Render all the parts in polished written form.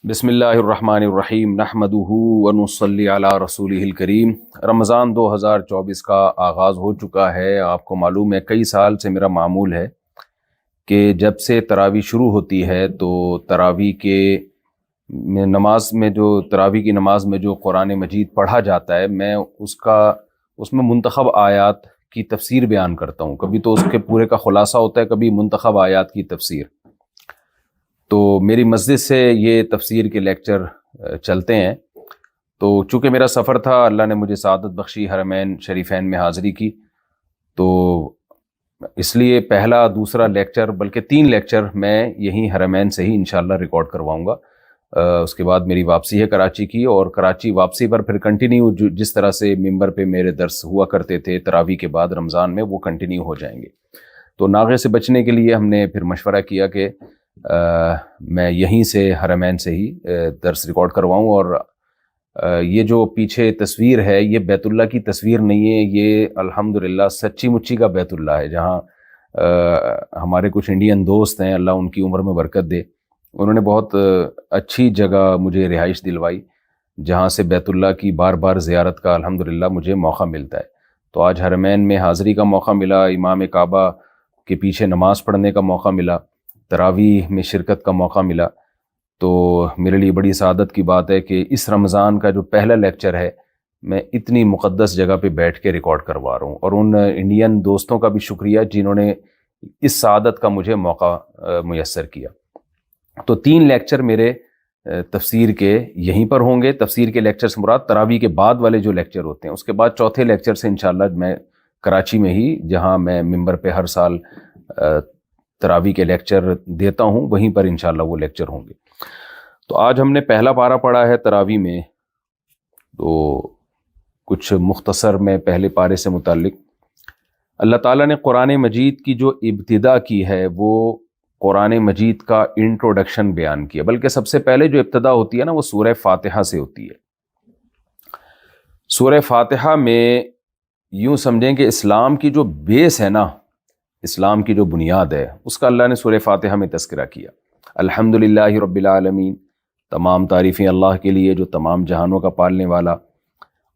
بسم اللہ الرحمن الرحیم نحمدہ ونصلی علی رسولہ الکریم۔ رمضان 2024 کا آغاز ہو چکا ہے۔ آپ کو معلوم ہے کئی سال سے میرا معمول ہے کہ جب سے تراویح شروع ہوتی ہے تو تراویح کی نماز میں جو قرآن مجید پڑھا جاتا ہے میں اس میں منتخب آیات کی تفسیر بیان کرتا ہوں۔ کبھی تو اس کے پورے کا خلاصہ ہوتا ہے، کبھی منتخب آیات کی تفسیر۔ تو میری مسجد سے یہ تفسیر کے لیکچر چلتے ہیں۔ تو چونکہ میرا سفر تھا، اللہ نے مجھے سعادت بخشی، حرمین شریفین میں حاضری کی، تو اس لیے پہلا دوسرا لیکچر بلکہ 3 لیکچر میں یہیں حرمین سے ہی انشاءاللہ ریکارڈ کرواؤں گا۔ اس کے بعد میری واپسی ہے کراچی کی، اور کراچی واپسی پر پھر کنٹینیو جس طرح سے ممبر پہ میرے درس ہوا کرتے تھے تراویح کے بعد رمضان میں، وہ کنٹینیو ہو جائیں گے۔ تو ناغے سے بچنے کے لیے ہم نے پھر مشورہ کیا کہ میں یہیں سے حرمین سے ہی درس ریکارڈ کرواؤں۔ اور یہ جو پیچھے تصویر ہے یہ بیت اللہ کی تصویر نہیں ہے، یہ الحمدللہ سچی مچی کا بیت اللہ ہے، جہاں ہمارے کچھ انڈین دوست ہیں، اللہ ان کی عمر میں برکت دے، انہوں نے بہت اچھی جگہ مجھے رہائش دلوائی، جہاں سے بیت اللہ کی بار بار زیارت کا الحمدللہ مجھے موقع ملتا ہے۔ تو آج حرمین میں حاضری کا موقع ملا، امام کعبہ کے پیچھے نماز پڑھنے کا موقع ملا، تراویح میں شرکت کا موقع ملا۔ تو میرے لیے بڑی سعادت کی بات ہے کہ اس رمضان کا جو پہلا لیکچر ہے میں اتنی مقدس جگہ پہ بیٹھ کے ریکارڈ کروا رہا ہوں، اور ان انڈین دوستوں کا بھی شکریہ جنہوں نے اس سعادت کا مجھے موقع میسر کیا۔ تو 3 لیکچر میرے تفسیر کے یہیں پر ہوں گے۔ تفسیر کے لیکچر سے مراد تراویح کے بعد والے جو لیکچر ہوتے ہیں، اس کے بعد چوتھے لیکچر سے انشاءاللہ میں کراچی میں ہی، جہاں میں ممبر پہ ہر سال تراویح کے لیکچر دیتا ہوں، وہیں پر انشاءاللہ وہ لیکچر ہوں گے۔ تو آج ہم نے پہلا پارہ پڑھا ہے تراویح میں، تو کچھ مختصر میں پہلے پارے سے متعلق۔ اللہ تعالیٰ نے قرآن مجید کی جو ابتدا کی ہے وہ قرآن مجید کا انٹروڈکشن بیان کیا، بلکہ سب سے پہلے جو ابتدا ہوتی ہے نا وہ سورہ فاتحہ سے ہوتی ہے۔ سورہ فاتحہ میں یوں سمجھیں کہ اسلام کی جو بیس ہے نا، اسلام کی جو بنیاد ہے، اس کا اللہ نے سورہ فاتحہ میں تذکرہ کیا۔ الحمدللہ رب العالمین، تمام تعریفیں اللہ کے لیے جو تمام جہانوں کا پالنے والا،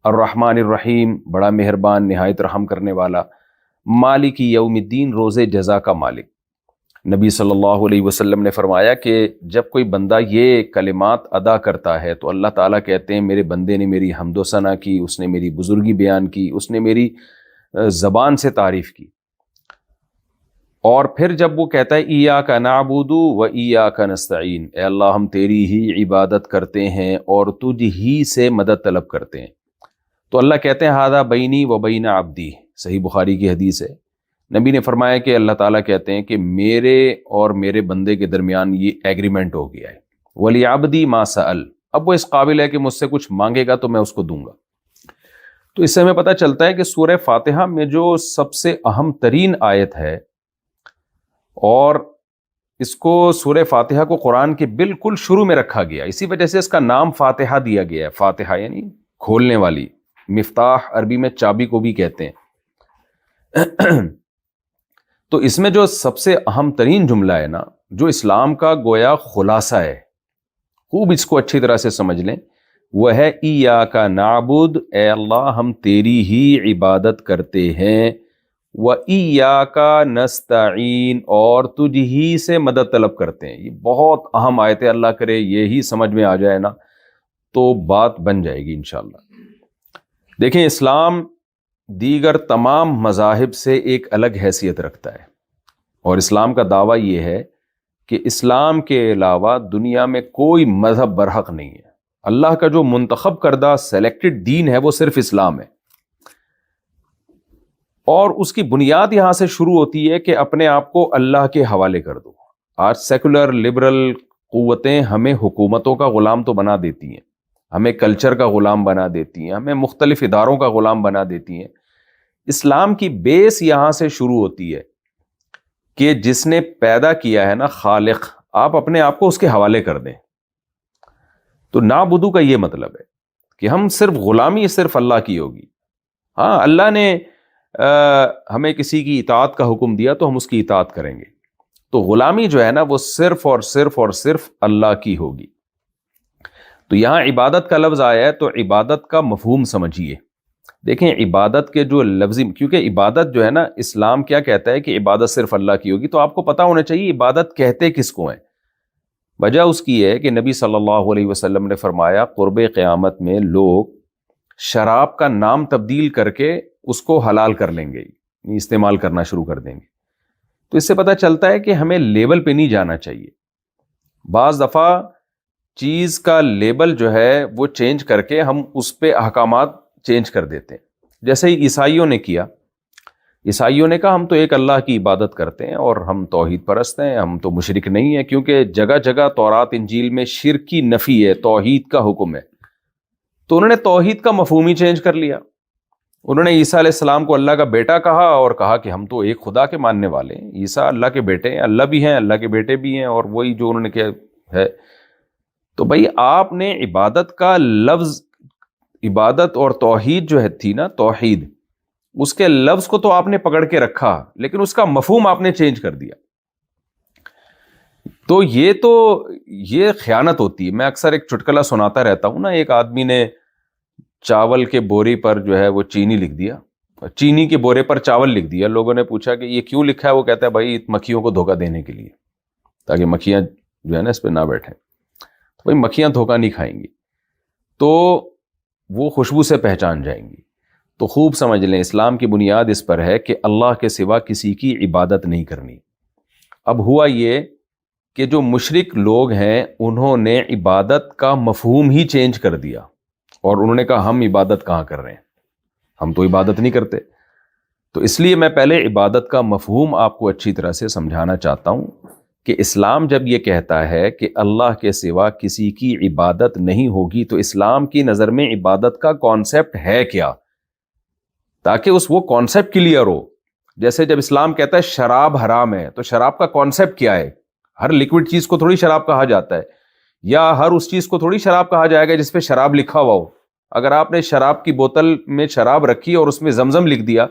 الرحمن الرحیم، بڑا مہربان نہایت رحم کرنے والا، مالک یوم الدین، روز جزا کا مالک۔ نبی صلی اللہ علیہ وسلم نے فرمایا کہ جب کوئی بندہ یہ کلمات ادا کرتا ہے تو اللہ تعالیٰ کہتے ہیں میرے بندے نے میری حمد و ثنا کی، اس نے میری بزرگی بیان کی، اس نے میری زبان سے تعریف کی۔ اور پھر جب وہ کہتا ہے ایاک نعبد و ایاک نستعین، اے اللہ ہم تیری ہی عبادت کرتے ہیں اور تجھ ہی سے مدد طلب کرتے ہیں، تو اللہ کہتے ہیں ھذا بینی و بین عبدی، صحیح بخاری کی حدیث ہے۔ نبی نے فرمایا کہ اللہ تعالیٰ کہتے ہیں کہ میرے اور میرے بندے کے درمیان یہ ایگریمنٹ ہو گیا ہے، وَلِعَبْدِي مَا سَأَلَ، اب وہ اس قابل ہے کہ مجھ سے کچھ مانگے گا تو میں اس کو دوں گا۔ تو اس سے ہمیں پتہ چلتا ہے کہ سورہ فاتحہ میں جو سب سے اہم ترین آیت ہے، اور اس کو سورہ فاتحہ کو قرآن کے بالکل شروع میں رکھا گیا، اسی وجہ سے اس کا نام فاتحہ دیا گیا ہے۔ فاتحہ یعنی کھولنے والی، مفتاح عربی میں چابی کو بھی کہتے ہیں۔ تو اس میں جو سب سے اہم ترین جملہ ہے نا، جو اسلام کا گویا خلاصہ ہے، خوب اس کو اچھی طرح سے سمجھ لیں، وہ ہے ایاک نعبد، اے اللہ ہم تیری ہی عبادت کرتے ہیں، وَإِيَّاكَ نَسْتَعِينُ، اور تجھ ہی سے مدد طلب کرتے ہیں۔ یہ بہت اہم آیت ہے، اللہ کرے یہی سمجھ میں آ جائے نا تو بات بن جائے گی انشاءاللہ۔ دیکھیں، اسلام دیگر تمام مذاہب سے ایک الگ حیثیت رکھتا ہے، اور اسلام کا دعویٰ یہ ہے کہ اسلام کے علاوہ دنیا میں کوئی مذہب برحق نہیں ہے۔ اللہ کا جو منتخب کردہ سلیکٹڈ دین ہے وہ صرف اسلام ہے، اور اس کی بنیاد یہاں سے شروع ہوتی ہے کہ اپنے آپ کو اللہ کے حوالے کر دو۔ آج سیکولر لبرل قوتیں ہمیں حکومتوں کا غلام تو بنا دیتی ہیں، ہمیں کلچر کا غلام بنا دیتی ہیں، ہمیں مختلف اداروں کا غلام بنا دیتی ہیں۔ اسلام کی بیس یہاں سے شروع ہوتی ہے کہ جس نے پیدا کیا ہے نا، خالق، آپ اپنے آپ کو اس کے حوالے کر دیں۔ تو نعبدو کا یہ مطلب ہے کہ ہم صرف غلامی صرف اللہ کی ہوگی۔ ہاں، اللہ نے ہمیں کسی کی اطاعت کا حکم دیا تو ہم اس کی اطاعت کریں گے، تو غلامی جو ہے نا وہ صرف اور صرف اور صرف اللہ کی ہوگی. تو یہاں عبادت کا لفظ آیا ہے تو عبادت کا مفہوم سمجھیے. دیکھیں عبادت کے جو لفظی، کیونکہ عبادت جو ہے نا اسلام کیا کہتا ہے کہ عبادت صرف اللہ کی ہوگی، تو آپ کو پتا ہونا چاہیے عبادت کہتے کس کو ہیں. وجہ اس کی ہے کہ نبی صلی اللہ علیہ وسلم نے فرمایا قرب قیامت میں لوگ شراب کا نام تبدیل کر کے اس کو حلال کر لیں گے، استعمال کرنا شروع کر دیں گے. تو اس سے پتہ چلتا ہے کہ ہمیں لیبل پہ نہیں جانا چاہیے. بعض دفعہ چیز کا لیبل جو ہے وہ چینج کر کے ہم اس پہ احکامات چینج کر دیتے ہیں. جیسے ہی عیسائیوں نے کیا، عیسائیوں نے کہا ہم تو ایک اللہ کی عبادت کرتے ہیں اور ہم توحید پرست ہیں، ہم تو مشرک نہیں ہیں، کیونکہ جگہ جگہ تورات انجیل میں شرک کی نفی ہے، توحید کا حکم ہے. تو انہوں نے توحید کا مفہوم ہی چینج کر لیا. انہوں نے عیسیٰ علیہ السلام کو اللہ کا بیٹا کہا اور کہا کہ ہم تو ایک خدا کے ماننے والے ہیں، عیسیٰ اللہ کے بیٹے ہیں، اللہ بھی ہیں، اللہ کے بیٹے بھی ہیں، اور وہی جو انہوں نے کیا ہے. تو بھائی آپ نے عبادت کا لفظ، عبادت اور توحید جو ہے تھی نا، توحید، اس کے لفظ کو تو آپ نے پکڑ کے رکھا لیکن اس کا مفہوم آپ نے چینج کر دیا. تو یہ خیانت ہوتی ہے. میں اکثر ایک چٹکلا سناتا رہتا ہوں نا، ایک آدمی نے چاول کے بوری پر جو ہے وہ چینی لکھ دیا، چینی کے بورے پر چاول لکھ دیا. لوگوں نے پوچھا کہ یہ کیوں لکھا ہے؟ وہ کہتا ہے بھائی مکھیوں کو دھوکہ دینے کے لیے، تاکہ مکھیاں جو ہے نا اس پہ نہ بیٹھیں. تو بھائی مکھیاں دھوکہ نہیں کھائیں گی تو وہ خوشبو سے پہچان جائیں گی. تو خوب سمجھ لیں اسلام کی بنیاد اس پر ہے کہ اللہ کے سوا کسی کی عبادت نہیں کرنی. اب ہوا یہ کہ جو مشرک لوگ ہیں انہوں نے عبادت کا مفہوم ہی چینج کر دیا اور انہوں نے کہا ہم عبادت کہاں کر رہے ہیں، ہم تو عبادت نہیں کرتے. تو اس لیے میں پہلے عبادت کا مفہوم آپ کو اچھی طرح سے سمجھانا چاہتا ہوں کہ اسلام جب یہ کہتا ہے کہ اللہ کے سوا کسی کی عبادت نہیں ہوگی تو اسلام کی نظر میں عبادت کا کانسیپٹ ہے کیا، تاکہ وہ کانسیپٹ کلیئر ہو. جیسے جب اسلام کہتا ہے شراب حرام ہے تو شراب کا کانسیپٹ کیا ہے؟ ہر لیکوڈ چیز کو تھوڑی شراب کہا جاتا ہے، یا ہر اس چیز کو تھوڑی شراب کہا جائے گا جس پہ شراب لکھا ہوا ہو. اگر آپ نے شراب کی بوتل میں شراب رکھی اور اس میں زمزم لکھ دیا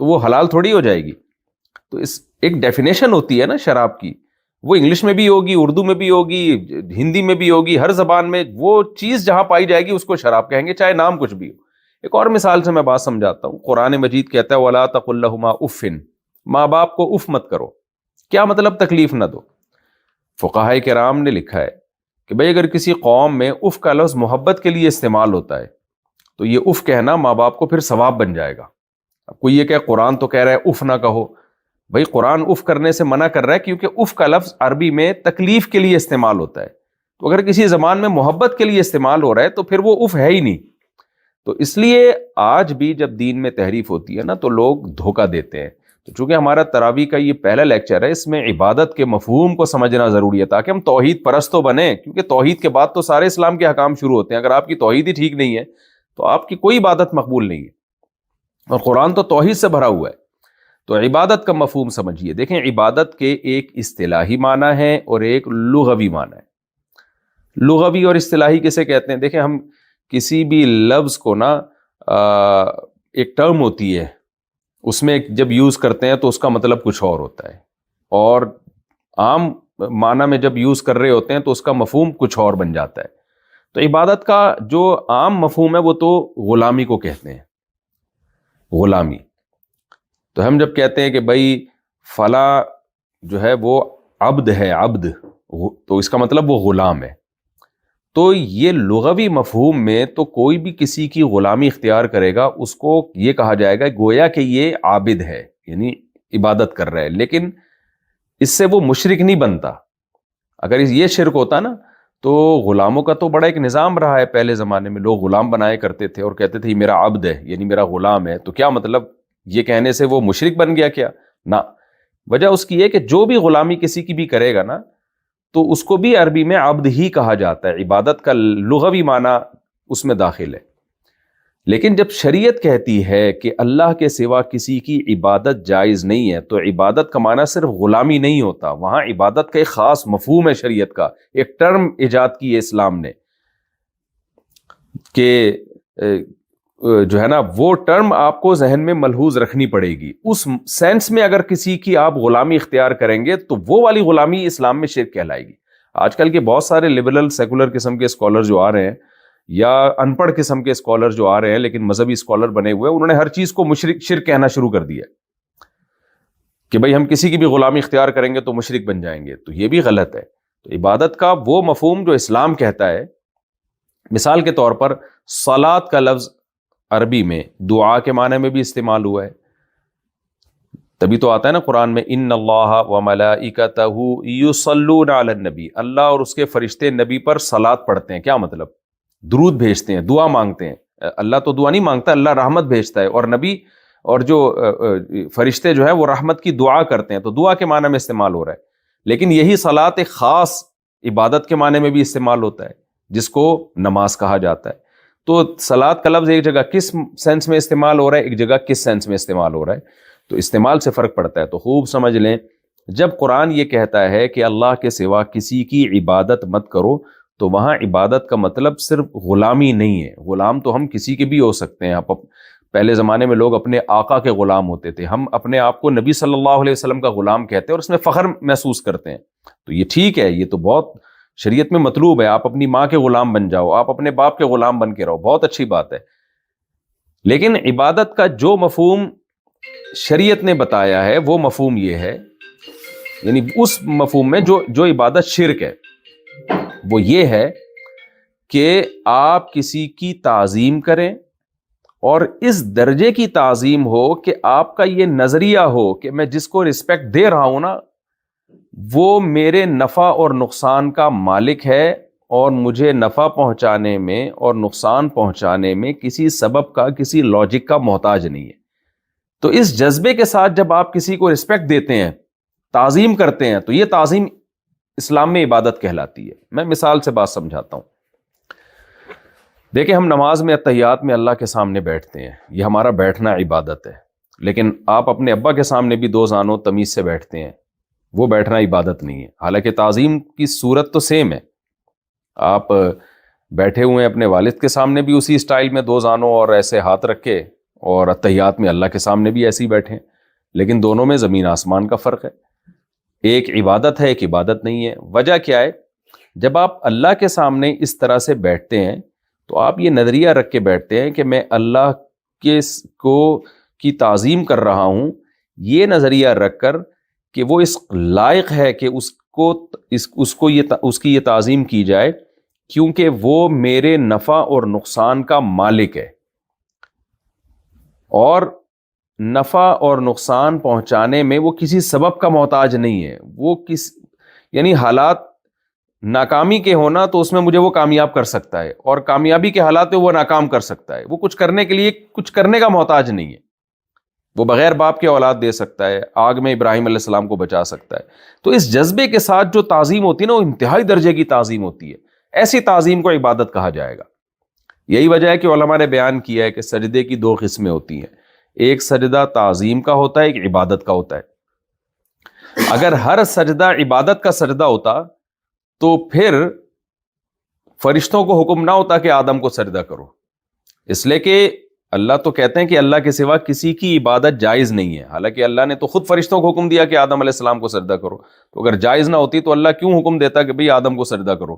تو وہ حلال تھوڑی ہو جائے گی. تو اس ایک ڈیفینیشن ہوتی ہے نا شراب کی، وہ انگلش میں بھی ہوگی، اردو میں بھی ہوگی، ہندی میں بھی ہوگی، ہر زبان میں وہ چیز جہاں پائی جائے گی اس کو شراب کہیں گے، چاہے نام کچھ بھی ہو. ایک اور مثال سے میں بات سمجھاتا ہوں. قرآن مجید کہتا ہے وَلَا تَقُل لَهُمَا اُفٍّ، ماں باپ کو اف مت کرو. کیا مطلب تکلیف نہ دو؟ فقہائے کرام نے لکھا ہے کہ بھئی اگر کسی قوم میں اف کا لفظ محبت کے لیے استعمال ہوتا ہے تو یہ اف کہنا ماں باپ کو پھر ثواب بن جائے گا. اب کوئی یہ کہ قرآن تو کہہ رہا ہے اف نہ کہو. بھئی قرآن اف کرنے سے منع کر رہا ہے کیونکہ اف کا لفظ عربی میں تکلیف کے لیے استعمال ہوتا ہے. تو اگر کسی زبان میں محبت کے لیے استعمال ہو رہا ہے تو پھر وہ اف ہے ہی نہیں. تو اس لیے آج بھی جب دین میں تحریف ہوتی ہے نا تو لوگ دھوکہ دیتے ہیں. تو چونکہ ہمارا تراویح کا یہ پہلا لیکچر ہے، اس میں عبادت کے مفہوم کو سمجھنا ضروری ہے تاکہ ہم توحید پرست تو بنیں، کیونکہ توحید کے بعد تو سارے اسلام کے احکام شروع ہوتے ہیں. اگر آپ کی توحید ہی ٹھیک نہیں ہے تو آپ کی کوئی عبادت مقبول نہیں ہے، اور قرآن تو توحید سے بھرا ہوا ہے. تو عبادت کا مفہوم سمجھیے. دیکھیں عبادت کے ایک اصطلاحی معنی ہے اور ایک لغوی معنی ہے. لغوی اور اصطلاحی کسے کہتے ہیں؟ دیکھیں ہم کسی بھی لفظ کو نا ایک ٹرم ہوتی ہے، اس میں جب یوز کرتے ہیں تو اس کا مطلب کچھ اور ہوتا ہے، اور عام معنی میں جب یوز کر رہے ہوتے ہیں تو اس کا مفہوم کچھ اور بن جاتا ہے. تو عبادت کا جو عام مفہوم ہے وہ تو غلامی کو کہتے ہیں، غلامی. تو ہم جب کہتے ہیں کہ بھائی فلاں جو ہے وہ عبد ہے، عبد، تو اس کا مطلب وہ غلام ہے. تو یہ لغوی مفہوم میں تو کوئی بھی کسی کی غلامی اختیار کرے گا اس کو یہ کہا جائے گا گویا کہ یہ عابد ہے، یعنی عبادت کر رہا ہے، لیکن اس سے وہ مشرک نہیں بنتا. اگر یہ شرک ہوتا نا تو غلاموں کا تو بڑا ایک نظام رہا ہے. پہلے زمانے میں لوگ غلام بنایا کرتے تھے اور کہتے تھے یہ میرا عبد ہے، یعنی میرا غلام ہے. تو کیا مطلب یہ کہنے سے وہ مشرک بن گیا کیا؟ نہ. وجہ اس کی ہے کہ جو بھی غلامی کسی کی بھی کرے گا نا تو اس کو بھی عربی میں عبد ہی کہا جاتا ہے. عبادت کا لغوی معنی اس میں داخل ہے. لیکن جب شریعت کہتی ہے کہ اللہ کے سوا کسی کی عبادت جائز نہیں ہے تو عبادت کا معنی صرف غلامی نہیں ہوتا، وہاں عبادت کا ایک خاص مفہوم ہے. شریعت کا ایک ٹرم ایجاد کی ہے اسلام نے کہ جو ہے نا وہ ٹرم آپ کو ذہن میں ملحوظ رکھنی پڑے گی. اس سینس میں اگر کسی کی آپ غلامی اختیار کریں گے تو وہ والی غلامی اسلام میں شرک کہلائے گی. آج کل کے بہت سارے لبرل سیکولر قسم کے اسکالر جو آ رہے ہیں یا ان پڑھ قسم کے اسکالر جو آ رہے ہیں لیکن مذہبی اسکالر بنے ہوئے ہیں، انہوں نے ہر چیز کو شرک کہنا شروع کر دیا کہ بھئی ہم کسی کی بھی غلامی اختیار کریں گے تو مشرک بن جائیں گے. تو یہ بھی غلط ہے. تو عبادت کا وہ مفہوم جو اسلام کہتا ہے، مثال کے طور پر صلاۃ کا لفظ عربی میں دعا کے معنی میں بھی استعمال ہوا ہے. تبھی تو آتا ہے نا قرآن میں ان اللہ وملائکتہ یصلون علی النبی، اللہ اور اس کے فرشتے نبی پر صلاۃ پڑھتے ہیں. کیا مطلب؟ درود بھیجتے ہیں، دعا مانگتے ہیں. اللہ تو دعا نہیں مانگتا، اللہ رحمت بھیجتا ہے، اور نبی اور جو فرشتے جو ہے وہ رحمت کی دعا کرتے ہیں. تو دعا کے معنی میں استعمال ہو رہا ہے. لیکن یہی صلاۃ ایک خاص عبادت کے معنی میں بھی استعمال ہوتا ہے جس کو نماز کہا جاتا ہے. تو صلاۃ کا لفظ ایک جگہ کس سینس میں استعمال ہو رہا ہے، ایک جگہ کس سینس میں استعمال ہو رہا ہے. تو استعمال سے فرق پڑتا ہے. تو خوب سمجھ لیں، جب قرآن یہ کہتا ہے کہ اللہ کے سوا کسی کی عبادت مت کرو، تو وہاں عبادت کا مطلب صرف غلامی نہیں ہے. غلام تو ہم کسی کے بھی ہو سکتے ہیں. پہلے زمانے میں لوگ اپنے آقا کے غلام ہوتے تھے. ہم اپنے آپ کو نبی صلی اللہ علیہ وسلم کا غلام کہتے ہیں اور اس میں فخر محسوس کرتے ہیں. تو یہ ٹھیک ہے، یہ تو بہت شریعت میں مطلوب ہے. آپ اپنی ماں کے غلام بن جاؤ، آپ اپنے باپ کے غلام بن کے رہو، بہت اچھی بات ہے. لیکن عبادت کا جو مفہوم شریعت نے بتایا ہے وہ مفہوم یہ ہے، یعنی اس مفہوم میں جو عبادت شرک ہے وہ یہ ہے کہ آپ کسی کی تعظیم کریں اور اس درجے کی تعظیم ہو کہ آپ کا یہ نظریہ ہو کہ میں جس کو رسپیکٹ دے رہا ہوں نا وہ میرے نفع اور نقصان کا مالک ہے اور مجھے نفع پہنچانے میں اور نقصان پہنچانے میں کسی سبب کا، کسی لاجک کا محتاج نہیں ہے. تو اس جذبے کے ساتھ جب آپ کسی کو رسپیکٹ دیتے ہیں، تعظیم کرتے ہیں، تو یہ تعظیم اسلام میں عبادت کہلاتی ہے. میں مثال سے بات سمجھاتا ہوں. دیکھیں، ہم نماز میں اتحیات میں اللہ کے سامنے بیٹھتے ہیں، یہ ہمارا بیٹھنا عبادت ہے. لیکن آپ اپنے ابا کے سامنے بھی دو زانوں تمیز سے بیٹھتے ہیں، وہ بیٹھنا عبادت نہیں ہے. حالانکہ تعظیم کی صورت تو سیم ہے. آپ بیٹھے ہوئے ہیں اپنے والد کے سامنے بھی اسی اسٹائل میں دو زانوں اور ایسے ہاتھ رکھے، اور اتحیات میں اللہ کے سامنے بھی ایسے ہی بیٹھے ہیں. لیکن دونوں میں زمین آسمان کا فرق ہے. ایک عبادت ہے، ایک عبادت نہیں ہے. وجہ کیا ہے؟ جب آپ اللہ کے سامنے اس طرح سے بیٹھتے ہیں تو آپ یہ نظریہ رکھ کے بیٹھتے ہیں کہ میں اللہ کی تعظیم کر رہا ہوں، یہ نظریہ رکھ کر کہ وہ اس لائق ہے کہ اس کی یہ تعظیم کی جائے کیونکہ وہ میرے نفع اور نقصان کا مالک ہے، اور نفع اور نقصان پہنچانے میں وہ کسی سبب کا محتاج نہیں ہے. وہ یعنی حالات ناکامی کے ہونا تو اس میں مجھے وہ کامیاب کر سکتا ہے، اور کامیابی کے حالات میں وہ ناکام کر سکتا ہے. وہ کچھ کرنے کے لیے کچھ کرنے کا محتاج نہیں ہے. وہ بغیر باپ کے اولاد دے سکتا ہے، آگ میں ابراہیم علیہ السلام کو بچا سکتا ہے. تو اس جذبے کے ساتھ جو تعظیم ہوتی ہے نا، وہ انتہائی درجے کی تعظیم ہوتی ہے. ایسی تعظیم کو عبادت کہا جائے گا. یہی وجہ ہے کہ علماء نے بیان کیا ہے کہ سجدے کی دو قسمیں ہوتی ہیں. ایک سجدہ تعظیم کا ہوتا ہے، ایک عبادت کا ہوتا ہے. اگر ہر سجدہ عبادت کا سجدہ ہوتا تو پھر فرشتوں کو حکم نہ ہوتا کہ آدم کو سجدہ کرو. اس لیے کہ اللہ تو کہتے ہیں کہ اللہ کے سوا کسی کی عبادت جائز نہیں ہے. حالانکہ اللہ نے تو خود فرشتوں کو حکم دیا کہ آدم علیہ السلام کو سجدہ کرو. تو اگر جائز نہ ہوتی تو اللہ کیوں حکم دیتا کہ بھئی آدم کو سجدہ کرو؟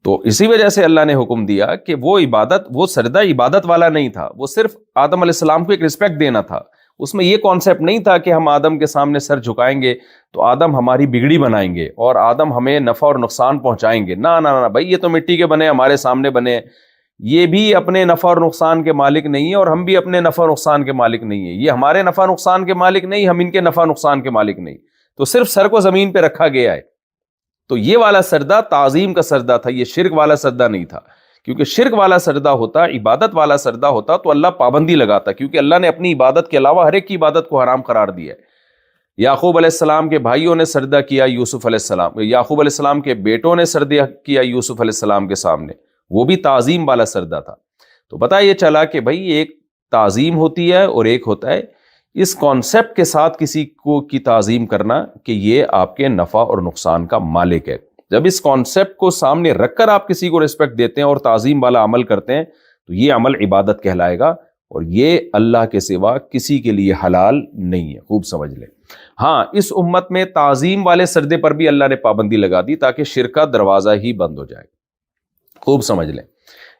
تو اسی وجہ سے اللہ نے حکم دیا کہ وہ سجدہ عبادت والا نہیں تھا، وہ صرف آدم علیہ السلام کو ایک رسپیکٹ دینا تھا. اس میں یہ کانسیپٹ نہیں تھا کہ ہم آدم کے سامنے سر جھکائیں گے تو آدم ہماری بگڑی بنائیں گے اور آدم ہمیں نفع اور نقصان پہنچائیں گے. نہ بھائی، یہ تو مٹی کے بنے، ہمارے سامنے بنے، یہ بھی اپنے نفع اور نقصان کے مالک نہیں ہے اور ہم بھی اپنے نفع اور نقصان کے مالک نہیں ہیں. یہ ہمارے نفع نقصان کے مالک نہیں، ہم ان کے نفع نقصان کے مالک نہیں. تو صرف سر کو زمین پہ رکھا گیا ہے. تو یہ والا سجدہ تعظیم کا سجدہ تھا، یہ شرک والا سجدہ نہیں تھا. کیونکہ شرک والا سجدہ ہوتا، عبادت والا سجدہ ہوتا تو اللہ پابندی لگاتا، کیونکہ اللہ نے اپنی عبادت کے علاوہ ہر ایک کی عبادت کو حرام قرار دیا ہے. یعقوب علیہ السلام کے بھائیوں نے سجدہ کیا یوسف علیہ السلام، یعقوب علیہ السلام کے بیٹوں نے سجدہ کیا یوسف علیہ السلام کے سامنے، وہ بھی تعظیم والا سجدہ تھا. تو پتہ یہ چلا کہ بھائی ایک تعظیم ہوتی ہے اور ایک ہوتا ہے اس کانسیپٹ کے ساتھ کسی کو کی تعظیم کرنا کہ یہ آپ کے نفع اور نقصان کا مالک ہے. جب اس کانسیپٹ کو سامنے رکھ کر آپ کسی کو رسپیکٹ دیتے ہیں اور تعظیم والا عمل کرتے ہیں تو یہ عمل عبادت کہلائے گا، اور یہ اللہ کے سوا کسی کے لیے حلال نہیں ہے، خوب سمجھ لیں۔ ہاں، اس امت میں تعظیم والے سجدے پر بھی اللہ نے پابندی لگا دی تاکہ شرک کا دروازہ ہی بند ہو جائے، خوب سمجھ لیں۔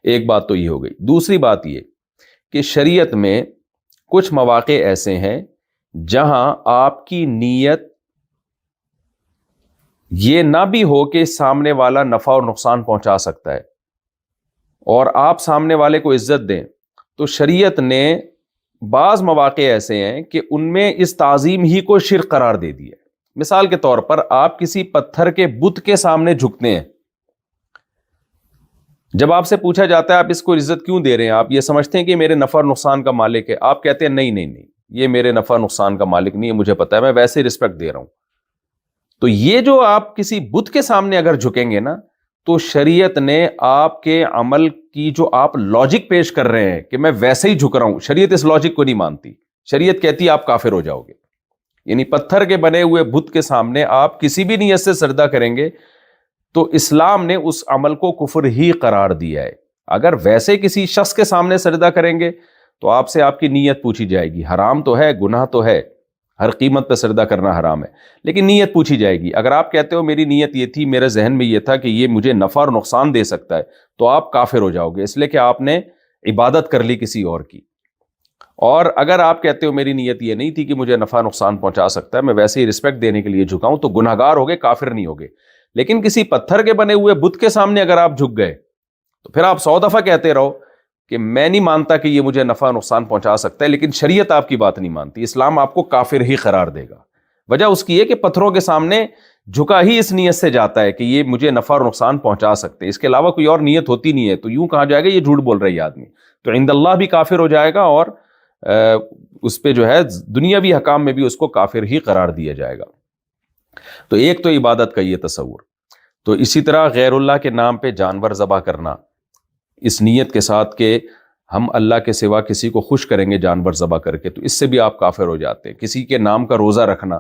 ایک بات تو یہ ہو گئی۔ دوسری بات یہ کہ شریعت میں کچھ مواقع ایسے ہیں جہاں آپ کی نیت یہ نہ بھی ہو کہ سامنے والا نفع اور نقصان پہنچا سکتا ہے، اور آپ سامنے والے کو عزت دیں، تو شریعت نے بعض مواقع ایسے ہیں کہ ان میں اس تعظیم ہی کو شرک قرار دے دیا ہے۔ مثال کے طور پر آپ کسی پتھر کے بت کے سامنے جھکتے ہیں، جب آپ سے پوچھا جاتا ہے آپ اس کو عزت کیوں دے رہے ہیں، آپ یہ سمجھتے ہیں کہ میرے نفع اور نقصان کا مالک ہے، آپ کہتے ہیں نہیں نہیں نہیں، یہ میرے نفع نقصان کا مالک نہیں ہے، مجھے پتا ہے، میں ویسے رسپیکٹ دے رہا ہوں۔ تو یہ جو آپ کسی بت کے سامنے اگر جھکیں گے نا، تو شریعت نے آپ کے عمل کی جو آپ لاجک پیش کر رہے ہیں کہ میں ویسے ہی جھک رہا ہوں، شریعت اس لاجک کو نہیں مانتی۔ شریعت کہتی ہے آپ کافر ہو جاؤ گے، یعنی پتھر کے بنے ہوئے بت کے سامنے آپ کسی بھی نیت سے سجدہ کریں گے تو اسلام نے اس عمل کو کفر ہی قرار دیا ہے۔ اگر ویسے کسی شخص کے سامنے سجدہ کریں گے تو آپ سے آپ کی نیت پوچھی جائے گی، حرام تو ہے، گناہ تو ہے، ہر قیمت پہ سجدہ کرنا حرام ہے، لیکن نیت پوچھی جائے گی۔ اگر آپ کہتے ہو میری نیت یہ تھی، میرے ذہن میں یہ تھا کہ یہ مجھے نفع اور نقصان دے سکتا ہے، تو آپ کافر ہو جاؤ گے، اس لیے کہ آپ نے عبادت کر لی کسی اور کی۔ اور اگر آپ کہتے ہو میری نیت یہ نہیں تھی کہ مجھے نفع نقصان پہنچا سکتا ہے، میں ویسے ہی رسپیکٹ دینے کے لیے جھکا ہوں، تو گناہ گار ہوگے، کافر نہیں ہوگے۔ لیکن کسی پتھر کے بنے ہوئے بت کے سامنے اگر آپ جھک گئے تو پھر آپ 100 دفعہ کہتے رہو کہ میں نہیں مانتا کہ یہ مجھے نفع نقصان پہنچا سکتا ہے، لیکن شریعت آپ کی بات نہیں مانتی، اسلام آپ کو کافر ہی قرار دے گا۔ وجہ اس کی ہے کہ پتھروں کے سامنے جھکا ہی اس نیت سے جاتا ہے کہ یہ مجھے نفع اور نقصان پہنچا سکتے ہیں، اس کے علاوہ کوئی اور نیت ہوتی نہیں ہے، تو یوں کہا جائے گا یہ جھوٹ بول رہا ہے یہ آدمی، تو عند اللہ بھی کافر ہو جائے گا، اور اس پہ جو ہے دنیاوی حکام میں بھی اس کو کافر ہی قرار دیا جائے گا۔ تو ایک تو عبادت کا یہ تصور۔ تو اسی طرح غیر اللہ کے نام پہ جانور ذبح کرنا، اس نیت کے ساتھ کہ ہم اللہ کے سوا کسی کو خوش کریں گے جانور ذبح کر کے، تو اس سے بھی آپ کافر ہو جاتے ہیں۔ کسی کے نام کا روزہ رکھنا،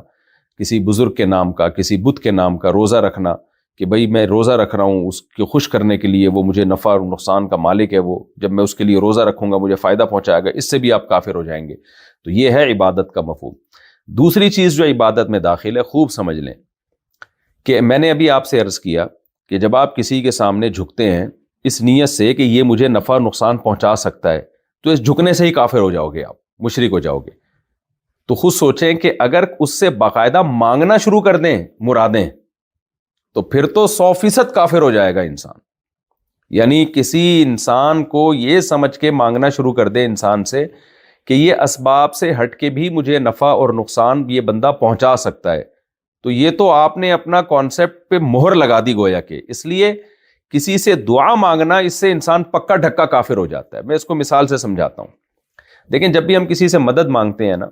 کسی بزرگ کے نام کا، کسی بت کے نام کا روزہ رکھنا کہ بھئی میں روزہ رکھ رہا ہوں اس کو خوش کرنے کے لیے، وہ مجھے نفع اور نقصان کا مالک ہے، وہ جب میں اس کے لیے روزہ رکھوں گا مجھے فائدہ پہنچائے گا، اس سے بھی آپ کافر ہو جائیں گے۔ تو یہ ہے عبادت کا مفہوم۔ دوسری چیز جو عبادت میں داخل ہے، خوب سمجھ لیں کہ میں نے ابھی آپ سے عرض کیا کہ جب آپ کسی کے سامنے جھکتے ہیں اس نیت سے کہ یہ مجھے نفع نقصان پہنچا سکتا ہے، تو اس جھکنے سے ہی کافر ہو جاؤ گے، آپ مشرک ہو جاؤ گے۔ تو خود سوچیں کہ اگر اس سے باقاعدہ مانگنا شروع کر دیں مرادیں، تو پھر تو 100% کافر ہو جائے گا انسان۔ یعنی کسی انسان کو یہ سمجھ کے مانگنا شروع کر دے انسان سے کہ یہ اسباب سے ہٹ کے بھی مجھے نفع اور نقصان یہ بندہ پہنچا سکتا ہے، تو یہ تو آپ نے اپنا کانسیپٹ پہ مہر لگا دی گویا کہ۔ اس لیے کسی سے دعا مانگنا، اس سے انسان پکا ڈھکا کافر ہو جاتا ہے۔ میں اس کو مثال سے سمجھاتا ہوں۔ دیکھیں، جب بھی ہم کسی سے مدد مانگتے ہیں نا،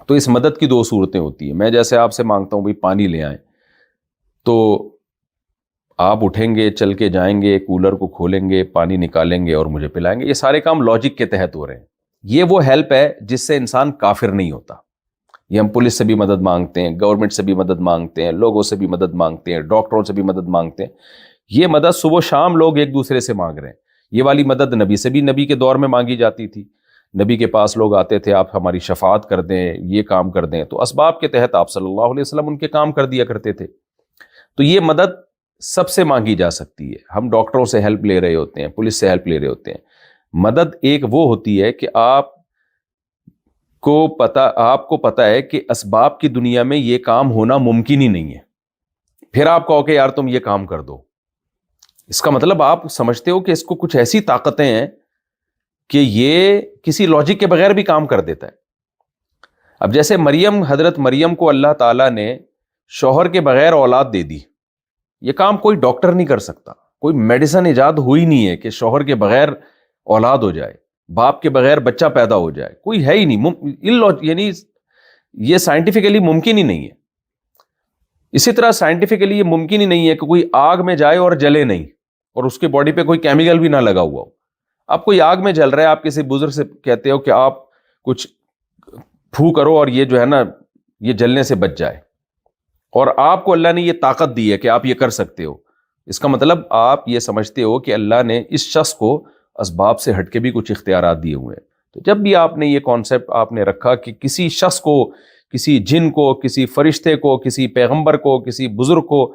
تو اس مدد کی دو صورتیں ہوتی ہیں۔ میں جیسے آپ سے مانگتا ہوں بھائی پانی لے آئیں، تو آپ اٹھیں گے، چل کے جائیں گے، کولر کو کھولیں گے، پانی نکالیں گے اور مجھے پلائیں گے۔ یہ سارے کام لاجک کے تحت ہو رہے ہیں۔ یہ وہ ہیلپ ہے جس سے انسان کافر نہیں ہوتا۔ یہ ہم پولیس سے بھی مدد مانگتے ہیں، گورنمنٹ سے بھی مدد مانگتے ہیں، لوگوں سے بھی مدد مانگتے ہیں، ڈاکٹروں سے بھی مدد مانگتے ہیں۔ یہ مدد صبح و شام لوگ ایک دوسرے سے مانگ رہے ہیں۔ یہ والی مدد نبی سے بھی نبی کے دور میں مانگی جاتی تھی۔ نبی کے پاس لوگ آتے تھے، آپ ہماری شفاعت کر دیں، یہ کام کر دیں، تو اسباب کے تحت آپ صلی اللہ علیہ وسلم ان کے کام کر دیا کرتے تھے۔ تو یہ مدد سب سے مانگی جا سکتی ہے۔ ہم ڈاکٹروں سے ہیلپ لے رہے ہوتے ہیں، پولیس سے ہیلپ لے رہے ہوتے ہیں۔ مدد ایک وہ ہوتی ہے کہ آپ کو پتا ہے کہ اسباب کی دنیا میں یہ کام ہونا ممکن ہی نہیں ہے، پھر آپ کہو کہ یار تم یہ کام کر دو۔ اس کا مطلب آپ سمجھتے ہو کہ اس کو کچھ ایسی طاقتیں ہیں کہ یہ کسی لاجک کے بغیر بھی کام کر دیتا ہے۔ اب جیسے حضرت مریم کو اللہ تعالیٰ نے شوہر کے بغیر اولاد دے دی، یہ کام کوئی ڈاکٹر نہیں کر سکتا، کوئی میڈیسن ایجاد ہوئی نہیں ہے کہ شوہر کے بغیر اولاد ہو جائے، باپ کے بغیر بچہ پیدا ہو جائے، کوئی ہے ہی نہیں، یعنی یہ سائنٹیفکلی ممکن ہی نہیں ہے۔ اسی طرح سائنٹیفکلی یہ ممکن ہی نہیں ہے کہ کوئی آگ میں جائے اور جلے نہیں، اور اس کے باڈی پہ کوئی کیمیکل بھی نہ لگا ہوا ہو۔ آپ کوئی آگ میں جل رہا ہے، آپ کسی بزرگ سے کہتے ہو کہ آپ کچھ پھو کرو اور یہ جو ہے نا یہ جلنے سے بچ جائے، اور آپ کو اللہ نے یہ طاقت دی ہے کہ آپ یہ کر سکتے ہو، اس کا مطلب آپ یہ سمجھتے ہو کہ اللہ نے اس شخص کو اسباب سے ہٹ کے بھی کچھ اختیارات دیے ہوئے ہیں۔ تو جب بھی آپ نے یہ کانسیپٹ آپ نے رکھا کہ کسی شخص کو، کسی جن کو، کسی فرشتے کو، کسی پیغمبر کو، کسی بزرگ کو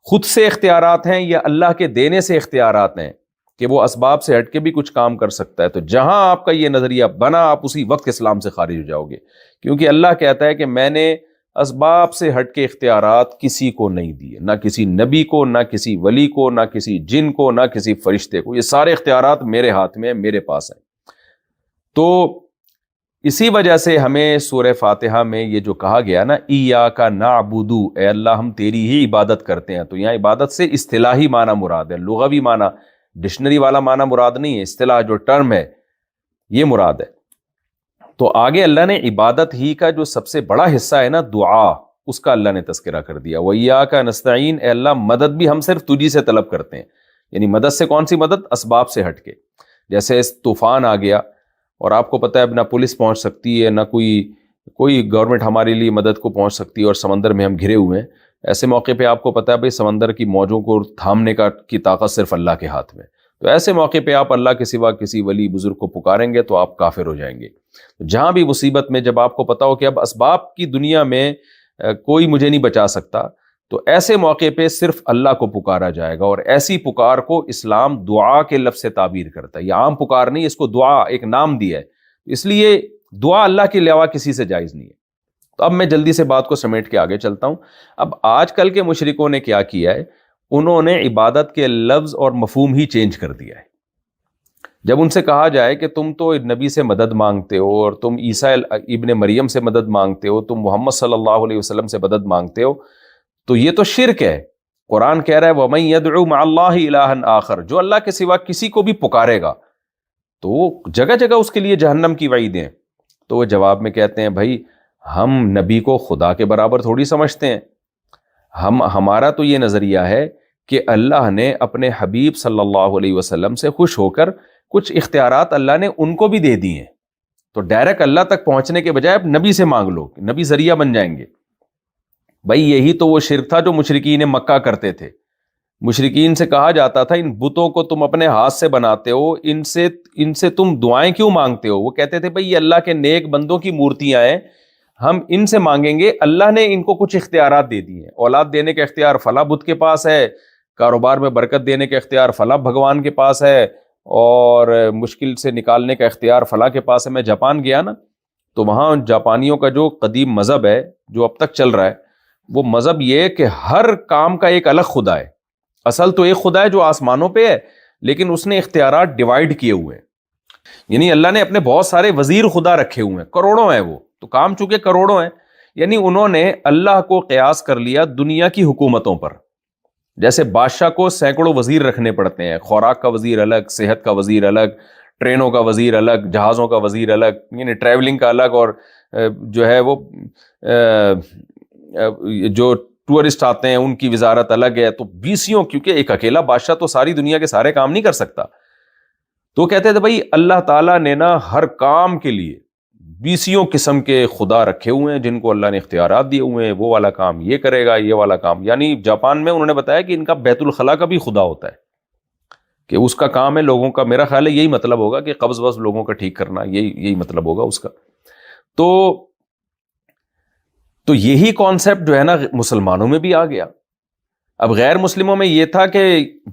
خود سے اختیارات ہیں یا اللہ کے دینے سے اختیارات ہیں کہ وہ اسباب سے ہٹ کے بھی کچھ کام کر سکتا ہے، تو جہاں آپ کا یہ نظریہ بنا آپ اسی وقت اسلام سے خارج ہو جاؤ گے، کیونکہ اللہ کہتا ہے کہ میں نے اسباب سے ہٹ کے اختیارات کسی کو نہیں دیے، نہ کسی نبی کو، نہ کسی ولی کو، نہ کسی جن کو، نہ کسی فرشتے کو، یہ سارے اختیارات میرے ہاتھ میں، میرے پاس ہیں۔ تو اسی وجہ سے ہمیں سورہ فاتحہ میں یہ جو کہا گیا نا ایاک نعبد، اے اللہ ہم تیری ہی عبادت کرتے ہیں، تو یہاں عبادت سے اصطلاحی معنی مراد ہے، لغوی معنی، ڈکشنری والا معنی مراد نہیں ہے، اصطلاح جو ٹرم ہے یہ مراد ہے۔ تو آگے اللہ نے عبادت ہی کا جو سب سے بڑا حصہ ہے نا دعا، اس کا اللہ نے تذکرہ کر دیا، وَإِيَّاكَ نَسْتَعِينُ، اے اللہ مدد بھی ہم صرف تجھی سے طلب کرتے ہیں۔ یعنی مدد سے کون سی مدد؟ اسباب سے ہٹ کے، جیسے طوفان آ گیا اور آپ کو پتہ ہے نہ پولیس پہنچ سکتی ہے، نہ کوئی گورنمنٹ ہمارے لیے مدد کو پہنچ سکتی ہے، اور سمندر میں ہم گھرے ہوئے ہیں، ایسے موقع پہ آپ کو پتہ ہے بھائی سمندر کی موجوں کو تھامنے کی طاقت صرف اللہ کے ہاتھ میں، تو ایسے موقع پہ آپ اللہ کے سوا کسی ولی بزرگ کو پکاریں گے تو آپ کافر ہو جائیں گے۔ جہاں بھی مصیبت میں جب آپ کو پتا ہو کہ اب اسباب کی دنیا میں کوئی مجھے نہیں بچا سکتا، تو ایسے موقع پہ صرف اللہ کو پکارا جائے گا، اور ایسی پکار کو اسلام دعا کے لفظ سے تعبیر کرتا ہے، یہ عام پکار نہیں، اس کو دعا ایک نام دیا ہے، اس لیے دعا اللہ کے علاوہ کسی سے جائز نہیں ہے۔ تو اب میں جلدی سے بات کو سمیٹ کے آگے چلتا ہوں۔ اب آج کل کے مشرکوں نے کیا کیا ہے، انہوں نے عبادت کے لفظ اور مفہوم ہی چینج کر دیا ہے۔ جب ان سے کہا جائے کہ تم تو نبی سے مدد مانگتے ہو، اور تم عیسیٰ ابن مریم سے مدد مانگتے ہو، تم محمد صلی اللہ علیہ وسلم سے مدد مانگتے ہو، تو یہ تو شرک ہے۔ قرآن کہہ رہا ہے وَمَن يَدْعُ مَعَ اللَّهِ إِلَٰهًا آخر، جو اللہ کے سوا کسی کو بھی پکارے گا تو وہ جگہ جگہ اس کے لیے جہنم کی وعیدیں۔ تو وہ جواب میں کہتے ہیں بھائی ہم نبی کو خدا کے برابر تھوڑی سمجھتے ہیں، ہمارا تو یہ نظریہ ہے کہ اللہ نے اپنے حبیب صلی اللہ علیہ وسلم سے خوش ہو کر کچھ اختیارات اللہ نے ان کو بھی دے دی ہیں، تو ڈائریکٹ اللہ تک پہنچنے کے بجائے اب نبی سے مانگ لو، نبی ذریعہ بن جائیں گے۔ بھائی یہی تو وہ شرک تھا جو مشرکین مکہ کرتے تھے۔ مشرکین سے کہا جاتا تھا ان بتوں کو تم اپنے ہاتھ سے بناتے ہو، ان سے تم دعائیں کیوں مانگتے ہو؟ وہ کہتے تھے بھائی یہ اللہ کے نیک بندوں کی مورتیاں ہیں، ہم ان سے مانگیں گے، اللہ نے ان کو کچھ اختیارات دے دی ہیں، اولاد دینے کا اختیار فلاں بت کے پاس ہے، کاروبار میں برکت دینے کا اختیار فلاں بھگوان کے پاس ہے، اور مشکل سے نکالنے کا اختیار فلاں کے پاس ہے۔ میں جاپان گیا نا، تو وہاں جاپانیوں کا جو قدیم مذہب ہے جو اب تک چل رہا ہے، وہ مذہب یہ ہے کہ ہر کام کا ایک الگ خدا ہے۔ اصل تو ایک خدا ہے جو آسمانوں پہ ہے، لیکن اس نے اختیارات ڈیوائیڈ کیے ہوئے ہیں، یعنی اللہ نے اپنے بہت سارے وزیر خدا رکھے ہوئے ہیں، کروڑوں ہیں وہ، تو کام چونکہ کروڑوں ہیں، یعنی انہوں نے اللہ کو قیاس کر لیا دنیا کی حکومتوں پر۔ جیسے بادشاہ کو سینکڑوں وزیر رکھنے پڑتے ہیں، خوراک کا وزیر الگ، صحت کا وزیر الگ، ٹرینوں کا وزیر الگ، جہازوں کا وزیر الگ، یعنی ٹریولنگ کا الگ، اور جو ہے وہ جو ٹورسٹ آتے ہیں ان کی وزارت الگ ہے۔ تو بیسیوں، کیونکہ ایک اکیلا بادشاہ تو ساری دنیا کے سارے کام نہیں کر سکتا، تو کہتے تھے بھائی اللہ تعالیٰ نے نا ہر کام کے لیے بیسیوں قسم کے خدا رکھے ہوئے ہیں جن کو اللہ نے اختیارات دیے ہوئے ہیں، وہ والا کام یہ کرے گا، یہ والا کام۔ یعنی جاپان میں انہوں نے بتایا کہ ان کا بیت الخلاء کا بھی خدا ہوتا ہے، کہ اس کا کام ہے لوگوں کا، میرا خیال ہے یہی مطلب ہوگا کہ قبض وض لوگوں کا ٹھیک کرنا، یہی مطلب ہوگا اس کا۔ تو یہی کانسیپٹ جو ہے نا مسلمانوں میں بھی آ گیا۔ اب غیر مسلموں میں یہ تھا کہ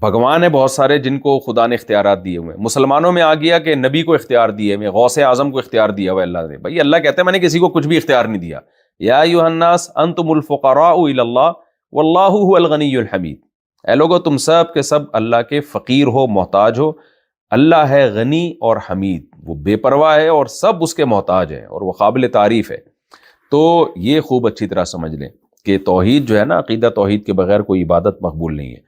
بھگوان ہیں بہت سارے جن کو خدا نے اختیارات دیے ہوئے ہیں، مسلمانوں میں آ گیا کہ نبی کو اختیار دیے ہوئے، غوث اعظم کو اختیار دیا ہوا اللہ نے۔ بھائی اللہ کہتے ہیں میں نے کسی کو کچھ بھی اختیار نہیں دیا، یا ایھا الناس انتم الفقراء الی اللہ واللہ هو الغنی الحمید، اے لوگو تم سب کے سب اللہ کے فقیر ہو، محتاج ہو، اللہ ہے غنی اور حمید، وہ بے پرواہ ہے اور سب اس کے محتاج ہیں اور وہ قابل تعریف ہے۔ تو یہ خوب اچھی طرح سمجھ لیں کہ توحید جو ہے نا، عقیدہ توحید کے بغیر کوئی عبادت مقبول نہیں ہے۔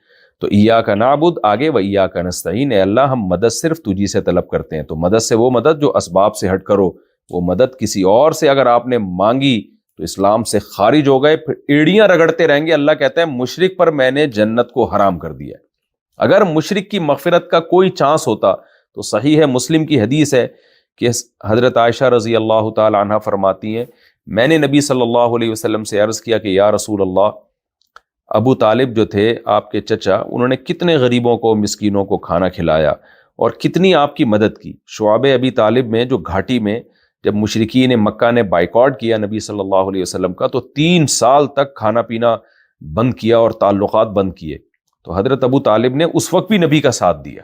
تو ایاک نعبد آگے، و ایاک نستعین، اے اللہ ہم مدد صرف تجھی سے طلب کرتے ہیں۔ تو مدد سے وہ مدد جو اسباب سے ہٹ کرو، وہ مدد کسی اور سے اگر آپ نے مانگی تو اسلام سے خارج ہو گئے، پھر ایڑیاں رگڑتے رہیں گے۔ اللہ کہتا ہے مشرک پر میں نے جنت کو حرام کر دیا ہے۔ اگر مشرک کی مغفرت کا کوئی چانس ہوتا تو صحیح ہے، مسلم کی حدیث ہے کہ حضرت عائشہ رضی اللہ تعالی عنہ فرماتی ہیں میں نے نبی صلی اللہ علیہ وسلم سے عرض کیا کہ یا رسول اللہ، ابو طالب جو تھے آپ کے چچا، انہوں نے کتنے غریبوں کو، مسکینوں کو کھانا کھلایا، اور کتنی آپ کی مدد کی. شعب ابی طالب میں جو گھاٹی میں جب مشرکین مکہ نے بائیکاٹ کیا نبی صلی اللہ علیہ وسلم کا، تو 3 سال تک کھانا پینا بند کیا اور تعلقات بند کیے. تو حضرت ابو طالب نے اس وقت بھی نبی کا ساتھ دیا،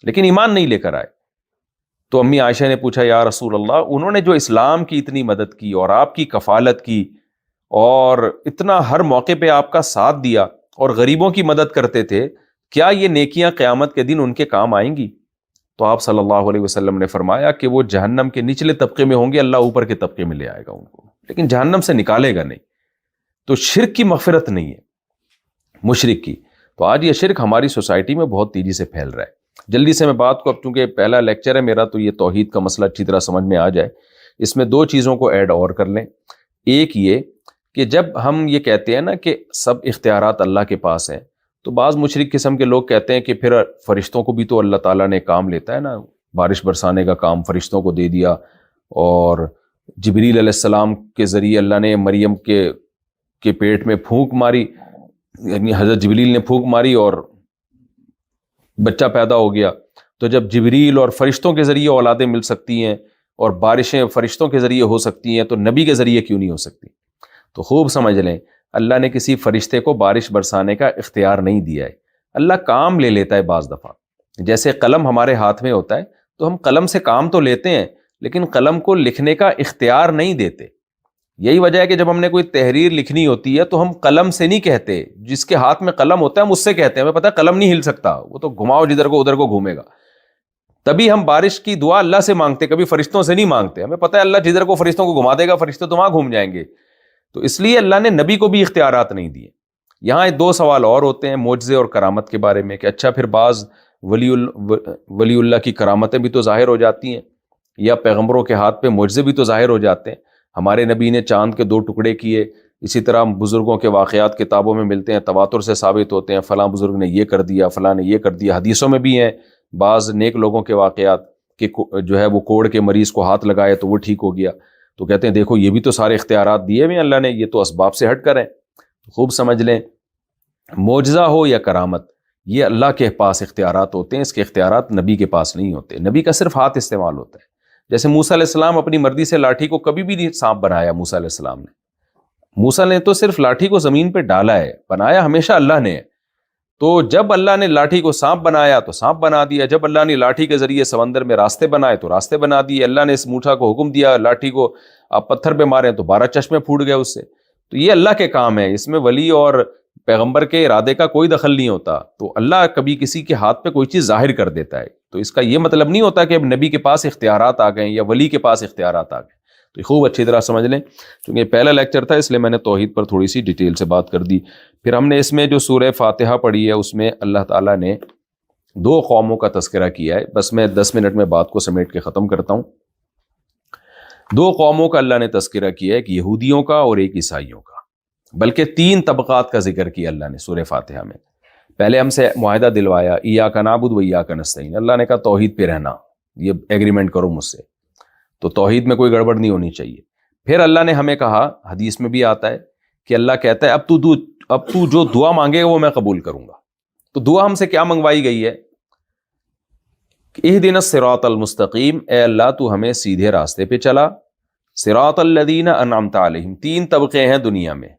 لیکن ایمان نہیں لے کر آئے. تو امی عائشہ نے پوچھا یا رسول اللہ، انہوں نے جو اسلام کی اتنی مدد کی اور آپ کی کفالت کی اور اتنا ہر موقع پہ آپ کا ساتھ دیا اور غریبوں کی مدد کرتے تھے، کیا یہ نیکیاں قیامت کے دن ان کے کام آئیں گی؟ تو آپ صلی اللہ علیہ وسلم نے فرمایا کہ وہ جہنم کے نچلے طبقے میں ہوں گے، اللہ اوپر کے طبقے میں لے آئے گا ان کو، لیکن جہنم سے نکالے گا نہیں. تو شرک کی مغفرت نہیں ہے مشرک کی. تو آج یہ شرک ہماری سوسائٹی میں بہت تیزی سے پھیل رہا ہے. جلدی سے میں بات کو، اب چونکہ پہلا لیکچر ہے میرا تو یہ توحید کا مسئلہ اچھی طرح سمجھ میں آ جائے، اس میں 2 چیزوں کو ایڈ اور کر لیں. ایک یہ کہ جب ہم یہ کہتے ہیں نا کہ سب اختیارات اللہ کے پاس ہیں، تو بعض مشرک قسم کے لوگ کہتے ہیں کہ پھر فرشتوں کو بھی تو اللہ تعالیٰ نے کام لیتا ہے نا، بارش برسانے کا کام فرشتوں کو دے دیا، اور جبریل علیہ السلام کے ذریعے اللہ نے مریم کے پیٹ میں پھونک ماری، یعنی حضرت جبریل نے پھونک ماری اور بچہ پیدا ہو گیا. تو جب جبریل اور فرشتوں کے ذریعے اولادیں مل سکتی ہیں اور بارشیں فرشتوں کے ذریعے ہو سکتی ہیں، تو نبی کے ذریعے کیوں نہیں ہو سکتی؟ تو خوب سمجھ لیں، اللہ نے کسی فرشتے کو بارش برسانے کا اختیار نہیں دیا ہے. اللہ کام لے لیتا ہے بعض دفعہ. جیسے قلم ہمارے ہاتھ میں ہوتا ہے تو ہم قلم سے کام تو لیتے ہیں، لیکن قلم کو لکھنے کا اختیار نہیں دیتے. یہی وجہ ہے کہ جب ہم نے کوئی تحریر لکھنی ہوتی ہے تو ہم قلم سے نہیں کہتے، جس کے ہاتھ میں قلم ہوتا ہے ہم اس سے کہتے ہیں. ہمیں پتہ ہے قلم نہیں ہل سکتا، وہ تو گھماؤ جدھر کو ادھر کو گھومے گا. تبھی ہم بارش کی دعا اللہ سے مانگتے، کبھی فرشتوں سے نہیں مانگتے. ہمیں پتہ ہے اللہ جدھر کو فرشتوں کو گھما دے گا، فرشتے تو وہاں گھوم جائیں گے. تو اس لیے اللہ نے نبی کو بھی اختیارات نہیں دیے. یہاں 2 سوال اور ہوتے ہیں معجزے اور کرامت کے بارے میں، کہ اچھا پھر بعض ولی اللہ کی کرامتیں بھی تو ظاہر ہو جاتی ہیں، یا پیغمبروں کے ہاتھ پہ معجزے بھی تو ظاہر ہو جاتے ہیں. ہمارے نبی نے چاند کے 2 ٹکڑے کیے، اسی طرح بزرگوں کے واقعات کتابوں میں ملتے ہیں، تواتر سے ثابت ہوتے ہیں، فلاں بزرگ نے یہ کر دیا، فلاں نے یہ کر دیا. حدیثوں میں بھی ہیں بعض نیک لوگوں کے واقعات کہ جو ہے وہ کوڑ کے مریض کو ہاتھ لگائے تو وہ ٹھیک ہو گیا. تو کہتے ہیں دیکھو یہ بھی تو سارے اختیارات دیے ہوئے اللہ نے، یہ تو اسباب سے ہٹ کر ہیں. خوب سمجھ لیں، معجزہ ہو یا کرامت، یہ اللہ کے پاس اختیارات ہوتے ہیں، اس کے اختیارات نبی کے پاس نہیں ہوتے. نبی کا صرف ہاتھ استعمال ہوتا ہے. جیسے موسیٰ علیہ السلام اپنی مرضی سے لاٹھی کو کبھی بھی نہیں سانپ بنایا. موسیٰ علیہ السلام نے، موسیٰ نے تو صرف لاٹھی کو زمین پہ ڈالا ہے، بنایا ہمیشہ اللہ نے. تو جب اللہ نے لاٹھی کو سانپ بنایا تو سانپ بنا دیا، جب اللہ نے لاٹھی کے ذریعے سمندر میں راستے بنائے تو راستے بنا دیے. اللہ نے اس موٹھا کو حکم دیا لاٹھی کو آپ پتھر پہ ماریں تو 12 چشمے پھوٹ گئے اس سے. تو یہ اللہ کے کام ہے، اس میں ولی اور پیغمبر کے ارادے کا کوئی دخل نہیں ہوتا. تو اللہ کبھی کسی کے ہاتھ پہ کوئی چیز ظاہر کر دیتا ہے، تو اس کا یہ مطلب نہیں ہوتا کہ اب نبی کے پاس اختیارات آ گئے یا ولی کے پاس اختیارات آ گئے. تو خوب اچھی طرح سمجھ لیں، چونکہ پہلا لیکچر تھا اس لیے میں نے توحید پر تھوڑی سی ڈیٹیل سے بات کر دی. پھر ہم نے اس میں جو سورہ فاتحہ پڑھی ہے اس میں اللہ تعالیٰ نے 2 قوموں کا تذکرہ کیا ہے. بس میں 10 منٹ میں بات کو سمیٹ کے ختم کرتا ہوں. 2 قوموں کا اللہ نے تذکرہ کیا ہے، ایک یہودیوں کا اور ایک عیسائیوں کا، بلکہ 3 طبقات کا ذکر کیا اللہ نے سورہ فاتحہ میں. پہلے ہم سے معاہدہ دلوایا، ایاک نعبد و ایاک نستعین. اللہ نے کہا توحید پہ رہنا، یہ ایگریمنٹ کرو مجھ سے، تو توحید میں کوئی گڑبڑ نہیں ہونی چاہیے. پھر اللہ نے ہمیں کہا، حدیث میں بھی آتا ہے کہ اللہ کہتا ہے اب تو جو دعا مانگے گا وہ میں قبول کروں گا. تو دعا ہم سے کیا منگوائی گئی ہے؟ اہدنا الصراط المستقیم، اے اللہ تو ہمیں سیدھے راستے پہ چلا. صراط الذین انعمت علیہم، 3 طبقے ہیں دنیا میں.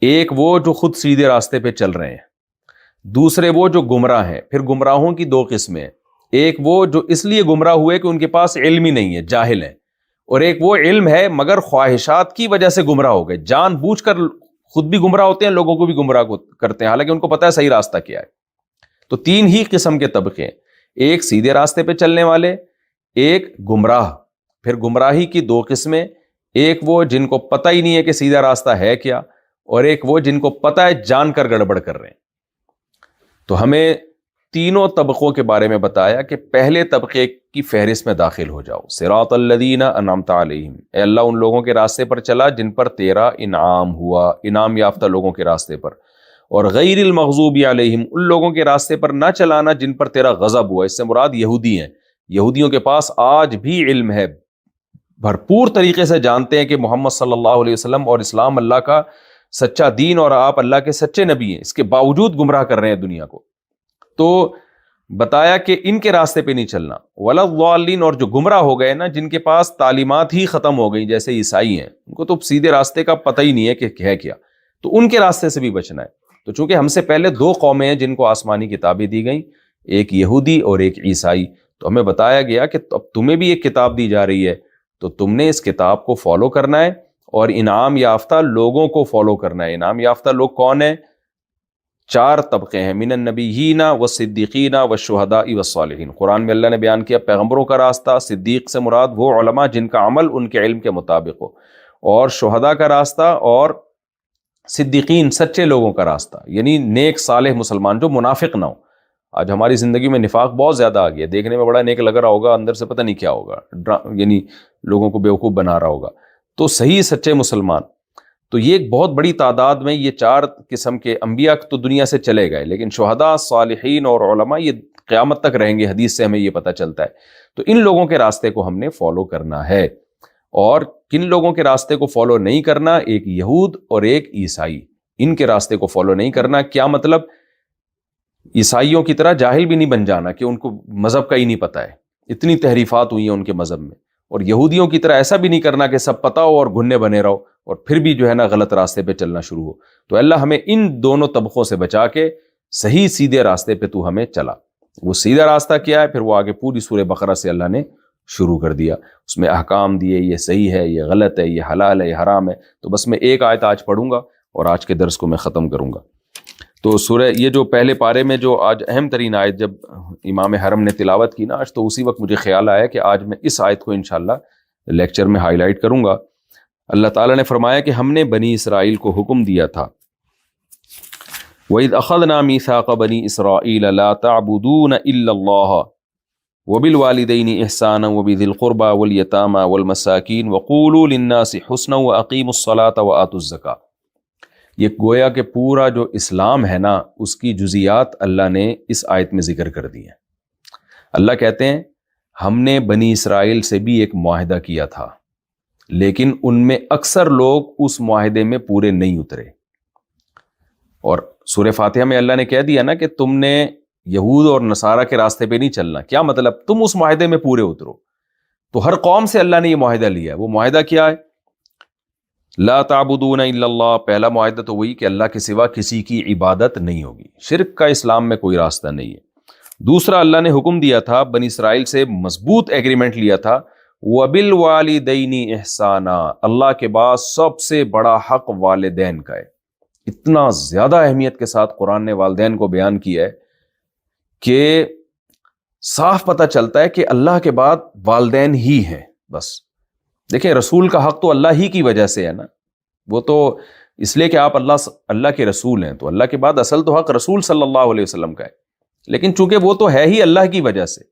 ایک وہ جو خود سیدھے راستے پہ چل رہے ہیں، دوسرے وہ جو گمراہ ہیں. پھر گمراہوں کی 2 قسمیں، ایک وہ جو اس لیے گمراہ ہوئے کہ ان کے پاس علم ہی نہیں ہے، جاہل ہیں، اور ایک وہ علم ہے مگر خواہشات کی وجہ سے گمراہ ہو گئے، جان بوجھ کر خود بھی گمراہ ہوتے ہیں، لوگوں کو بھی گمراہ کرتے ہیں، حالانکہ ان کو پتہ ہے صحیح راستہ کیا ہے. تو 3 ہی قسم کے طبقے ہیں، ایک سیدھے راستے پہ چلنے والے، ایک گمراہ. پھر گمراہی کی 2 قسمیں، ایک وہ جن کو پتہ ہی نہیں ہے کہ سیدھا راستہ ہے کیا، اور ایک وہ جن کو پتہ ہے جان کر گڑبڑ کر رہے ہیں. تو ہمیں تینوں طبقوں کے بارے میں بتایا کہ پہلے طبقے کی فہرست میں داخل ہو جاؤ. صراط الذین انعمت علیہم، اے اللہ ان لوگوں کے راستے پر چلا جن پر تیرا انعام ہوا، انعام یافتہ لوگوں کے راستے پر. اور غیر المغضوب علیہم، ان لوگوں کے راستے پر نہ چلانا جن پر تیرا غضب ہوا. اس سے مراد یہودی ہیں. یہودیوں کے پاس آج بھی علم ہے، بھرپور طریقے سے جانتے ہیں کہ محمد صلی اللہ علیہ وسلم اور اسلام اللہ کا سچا دین اور آپ اللہ کے سچے نبی ہیں، اس کے باوجود گمراہ کر رہے ہیں دنیا کو. تو بتایا کہ ان کے راستے پہ نہیں چلنا، ولا الضالین، اور جو گمراہ ہو گئے نا، جن کے پاس تعلیمات ہی ختم ہو گئی، جیسے عیسائی ہیں، ان کو تو سیدھے راستے کا پتہ ہی نہیں ہے کہ ہے کیا، تو ان کے راستے سے بھی بچنا ہے۔ تو چونکہ ہم سے پہلے دو قومیں ہیں جن کو آسمانی کتابیں دی گئیں، ایک یہودی اور ایک عیسائی، تو ہمیں بتایا گیا کہ اب تمہیں بھی ایک کتاب دی جا رہی ہے، تو تم نے اس کتاب کو فالو کرنا ہے، اور انعام یافتہ لوگوں کو فالو کرنا ہے۔ انعام یافتہ لوگ کون ہیں؟ چار طبقے ہیں، من النبیین والصدیقین والشہداء والصالحین۔ قرآن میں اللہ نے بیان کیا پیغمبروں کا راستہ، صدیق سے مراد وہ علماء جن کا عمل ان کے علم کے مطابق ہو، اور شہداء کا راستہ، اور صدیقین سچے لوگوں کا راستہ، یعنی نیک صالح مسلمان جو منافق نہ ہو۔ آج ہماری زندگی میں نفاق بہت زیادہ آ گیا، دیکھنے میں بڑا نیک لگ رہا ہوگا، اندر سے پتہ نہیں کیا ہوگا، یعنی لوگوں کو بیوقوف بنا رہا ہوگا۔ تو صحیح سچے مسلمان، تو یہ ایک بہت بڑی تعداد میں یہ چار قسم کے انبیاء تو دنیا سے چلے گئے، لیکن شہداء، صالحین اور علماء یہ قیامت تک رہیں گے، حدیث سے ہمیں یہ پتہ چلتا ہے۔ تو ان لوگوں کے راستے کو ہم نے فالو کرنا ہے، اور کن لوگوں کے راستے کو فالو نہیں کرنا؟ ایک یہود اور ایک عیسائی، ان کے راستے کو فالو نہیں کرنا۔ کیا مطلب؟ عیسائیوں کی طرح جاہل بھی نہیں بن جانا کہ ان کو مذہب کا ہی نہیں پتہ ہے، اتنی تحریفات ہوئی ہیں ان کے مذہب میں، اور یہودیوں کی طرح ایسا بھی نہیں کرنا کہ سب پتہ ہو اور گھنے بنے رہو اور پھر بھی جو ہے نا غلط راستے پہ چلنا شروع ہو۔ تو اللہ ہمیں ان دونوں طبقوں سے بچا کے صحیح سیدھے راستے پہ تو ہمیں چلا۔ وہ سیدھا راستہ کیا ہے؟ پھر وہ آگے پوری سورہ بقرہ سے اللہ نے شروع کر دیا، اس میں احکام دیے، یہ صحیح ہے، یہ غلط ہے، یہ حلال ہے، یہ حرام ہے۔ تو بس میں ایک آیت آج پڑھوں گا اور آج کے درس کو میں ختم کروں گا۔ تو سورہ یہ جو پہلے پارے میں جو آج اہم ترین آیت جب امام حرم نے تلاوت کی نا آج، تو اسی وقت مجھے خیال آیا کہ آج میں اس آیت کو انشاءاللہ لیکچر میں ہائی لائٹ کروں گا۔ اللہ تعالیٰ نے فرمایا کہ ہم نے بنی اسرائیل کو حکم دیا تھا، وَإِذْ أَخَذْنَا مِيثَاقَ بَنِي إِسْرَائِيلَ لَا تَعْبُدُونَ إِلَّا اللَّهَ وَبِالْوَالِدَيْنِ إِحْسَانًا وَبِذِي الْقُرْبَى وَالْيَتَامَى وَالْمَسَاكِينِ وَقُولُوا لِلنَّاسِ حُسْنًا وَأَقِيمُوا الصَّلَاةَ وَآتُوا الزَّكَاةَ۔ یہ گویا کہ پورا جو اسلام ہے نا، اس کی جزیات اللہ نے اس آیت میں ذکر کر دی ہیں۔ اللہ کہتے ہیں ہم نے بنی اسرائیل سے بھی ایک معاہدہ کیا تھا، لیکن ان میں اکثر لوگ اس معاہدے میں پورے نہیں اترے، اور سورہ فاتحہ میں اللہ نے کہہ دیا نا کہ تم نے یہود اور نصارہ کے راستے پہ نہیں چلنا۔ کیا مطلب؟ تم اس معاہدے میں پورے اترو۔ تو ہر قوم سے اللہ نے یہ معاہدہ لیا ہے۔ وہ معاہدہ کیا ہے؟ لا تعبدون الا اللہ، پہلا معاہدہ تو وہی کہ اللہ کے سوا کسی کی عبادت نہیں ہوگی، شرک کا اسلام میں کوئی راستہ نہیں ہے۔ دوسرا اللہ نے حکم دیا تھا، بنی اسرائیل سے مضبوط ایگریمنٹ لیا تھا، وَبِالْوَالِدَيْنِ إِحْسَانًا، اللہ کے بعد سب سے بڑا حق والدین کا ہے۔ اتنا زیادہ اہمیت کے ساتھ قرآن نے والدین کو بیان کیا ہے کہ صاف پتہ چلتا ہے کہ اللہ کے بعد والدین ہی ہیں۔ بس دیکھیں، رسول کا حق تو اللہ ہی کی وجہ سے ہے نا، وہ تو اس لیے کہ آپ اللہ کے رسول ہیں، تو اللہ کے بعد اصل تو حق رسول صلی اللہ علیہ وسلم کا ہے، لیکن چونکہ وہ تو ہے ہی اللہ کی وجہ سے،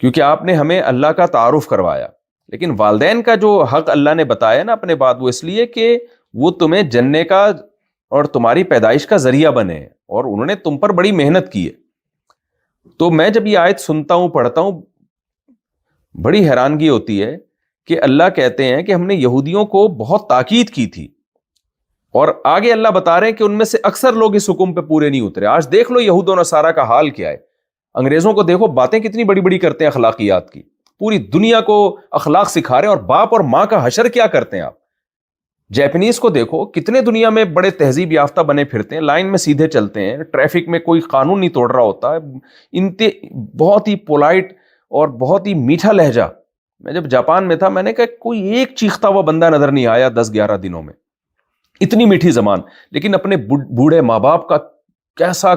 کیونکہ آپ نے ہمیں اللہ کا تعارف کروایا۔ لیکن والدین کا جو حق اللہ نے بتایا نا اپنے بعد، وہ اس لیے کہ وہ تمہیں جننے کا اور تمہاری پیدائش کا ذریعہ بنے، اور انہوں نے تم پر بڑی محنت کی ہے۔ تو میں جب یہ آیت سنتا ہوں، پڑھتا ہوں، بڑی حیرانگی ہوتی ہے کہ اللہ کہتے ہیں کہ ہم نے یہودیوں کو بہت تاکید کی تھی، اور آگے اللہ بتا رہے ہیں کہ ان میں سے اکثر لوگ اس حکم پہ پورے نہیں اترے۔ آج دیکھ لو یہود و نصارہ کا حال کیا ہے، انگریزوں کو دیکھو، باتیں کتنی بڑی بڑی کرتے ہیں اخلاقیات کی، پوری دنیا کو اخلاق سکھا رہے ہیں، اور باپ اور ماں کا حشر کیا کرتے ہیں آپ۔ جیپنیز کو دیکھو، کتنے دنیا میں بڑے تہذیب یافتہ بنے پھرتے ہیں، لائن میں سیدھے چلتے ہیں، ٹریفک میں کوئی قانون نہیں توڑ رہا ہوتا، بہت ہی پولائٹ اور بہت ہی میٹھا لہجہ۔ میں جب جاپان میں تھا، میں نے کہا کوئی ایک چیختا ہوا بندہ نظر نہیں آیا 10-11 دنوں میں، اتنی میٹھی زبان، لیکن اپنے بوڑھے ماں باپ کا کیسا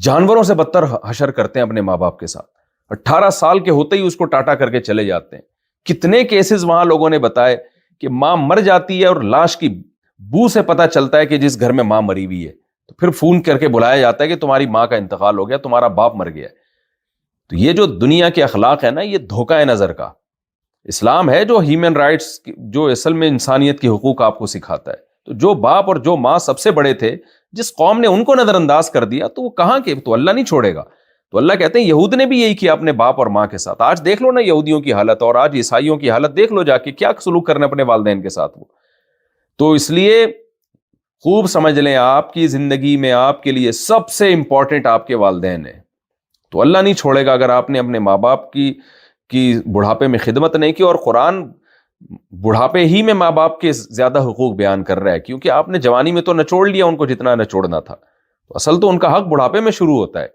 جانوروں سے بدتر حشر کرتے ہیں اپنے ماں باپ کے ساتھ۔ 18 سال کے ہوتے ہی اس کو ٹاٹا کر کے چلے جاتے ہیں۔ کتنے کیسز وہاں لوگوں نے بتائے کہ ماں مر جاتی ہے اور لاش کی بو سے پتہ چلتا ہے کہ جس گھر میں ماں مری ہوئی ہے، تو پھر فون کر کے بلایا جاتا ہے کہ تمہاری ماں کا انتقال ہو گیا، تمہارا باپ مر گیا ہے۔ تو یہ جو دنیا کے اخلاق ہے نا، یہ دھوکہ ہے نظر کا۔ اسلام ہے جو ہیومن رائٹس، جو اصل میں انسانیت کے حقوق آپ کو سکھاتا ہے۔ تو جو باپ اور جو ماں سب سے بڑے تھے، جس قوم نے ان کو نظر انداز کر دیا، تو وہ کہاں کے، تو اللہ نہیں چھوڑے گا۔ تو اللہ کہتے ہیں یہود نے بھی یہی کیا اپنے باپ اور ماں کے ساتھ۔ آج دیکھ لو نا یہودیوں کی حالت، اور آج عیسائیوں کی حالت دیکھ لو جا کے، کیا سلوک کرنے اپنے والدین کے ساتھ وہ۔ تو اس لیے خوب سمجھ لیں، آپ کی زندگی میں آپ کے لیے سب سے امپورٹنٹ آپ کے والدین ہیں۔ تو اللہ نہیں چھوڑے گا اگر آپ نے اپنے ماں باپ کی بڑھاپے میں خدمت نہیں کی. اور قرآن بڑھاپے ہی میں ماں باپ کے زیادہ حقوق بیان کر رہا ہے، کیونکہ آپ نے جوانی میں تو نچوڑ لیا ان کو جتنا نچوڑنا تھا. تو اصل تو ان کا حق بڑھاپے میں شروع ہوتا ہے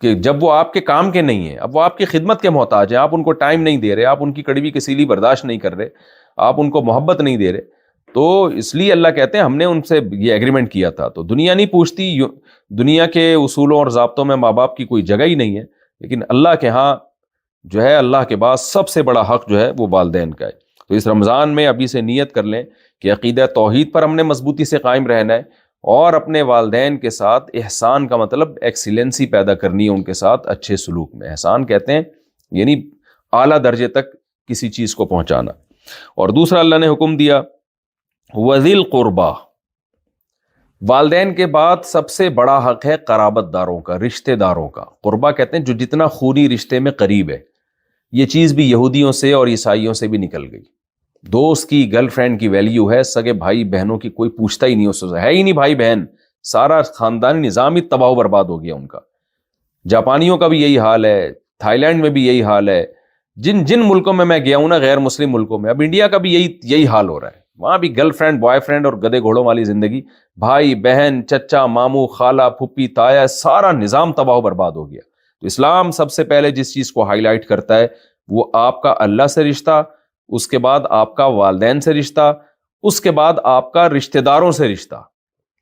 کہ جب وہ آپ کے کام کے نہیں ہیں، اب وہ آپ کی خدمت کے محتاج ہیں، آپ ان کو ٹائم نہیں دے رہے، آپ ان کی کڑوی کسیلی برداشت نہیں کر رہے، آپ ان کو محبت نہیں دے رہے. تو اس لیے اللہ کہتے ہیں ہم نے ان سے یہ ایگریمنٹ کیا تھا. تو دنیا نہیں پوچھتی، دنیا کے اصولوں اور ضابطوں میں ماں باپ کی کوئی جگہ ہی نہیں ہے، لیکن اللہ کے ہاں جو ہے، اللہ کے بعد سب سے بڑا حق جو ہے وہ والدین کا ہے. تو اس رمضان میں ابھی سے نیت کر لیں کہ عقیدہ توحید پر ہم نے مضبوطی سے قائم رہنا ہے، اور اپنے والدین کے ساتھ احسان کا مطلب ایکسیلنسی پیدا کرنی ہے، ان کے ساتھ اچھے سلوک میں. احسان کہتے ہیں یعنی اعلیٰ درجے تک کسی چیز کو پہنچانا. اور دوسرا اللہ نے حکم دیا وذی القربا، والدین کے بعد سب سے بڑا حق ہے قرابت داروں کا، رشتہ داروں کا. قربا کہتے ہیں جو جتنا خونی رشتے میں قریب ہے. یہ چیز بھی یہودیوں سے اور عیسائیوں سے بھی نکل گئی. دوست کی گرل فرینڈ کی ویلیو ہے، سگے بھائی بہنوں کی کوئی پوچھتا ہی نہیں، اس سے ہے ہی نہیں بھائی بہن، سارا خاندانی نظام ہی تباہ و برباد ہو گیا ان کا. جاپانیوں کا بھی یہی حال ہے، تھائی لینڈ میں بھی یہی حال ہے، جن ملکوں میں گیا ہوں نا، غیر مسلم ملکوں میں. اب انڈیا کا بھی یہی حال ہو رہا ہے. وہاں بھی گرل فرینڈ بوائے فرینڈ اور گدے گھوڑوں والی زندگی، بھائی بہن چچا ماموں خالہ پھپھی تایا، سارا نظام تباہ و برباد ہو گیا. تو اسلام سب سے پہلے جس چیز کو ہائی لائٹ کرتا ہے وہ آپ کا اللہ سے رشتہ، اس کے بعد آپ کا والدین سے رشتہ، اس کے بعد آپ کا رشتہ داروں سے رشتہ.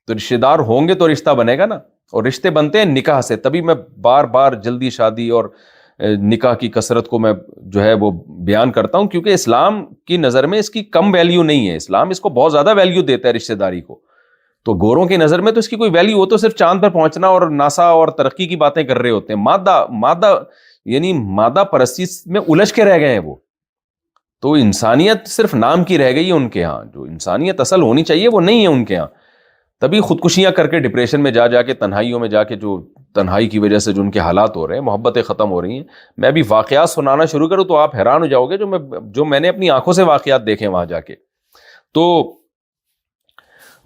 تو رشتہ دار ہوں گے تو رشتہ بنے گا نا، اور رشتے بنتے ہیں نکاح سے. تبھی میں بار بار جلدی شادی اور نکاح کی کثرت کو میں جو ہے وہ بیان کرتا ہوں، کیونکہ اسلام کی نظر میں اس کی کم ویلیو نہیں ہے. اسلام اس کو بہت زیادہ ویلیو دیتا ہے رشتہ داری کو. تو گوروں کی نظر میں تو اس کی کوئی ویلیو ہو تو صرف چاند پر پہنچنا اور ناسا اور ترقی کی باتیں کر رہے ہوتے ہیں. مادہ یعنی مادہ پرستی میں الجھ کے رہ گئے ہیں وہ. تو انسانیت صرف نام کی رہ گئی ہے ان کے ہاں، جو انسانیت اصل ہونی چاہیے وہ نہیں ہے ان کے ہاں. تبھی خودکشیاں کر کے ڈپریشن میں جا کے تنہائیوں میں جا کے، جو تنہائی کی وجہ سے جو ان کے حالات ہو رہے ہیں، محبتیں ختم ہو رہی ہیں. میں ابھی واقعات سنانا شروع کروں تو آپ حیران ہو جاؤ گے، جو میں نے اپنی آنکھوں سے واقعات دیکھے وہاں جا کے. تو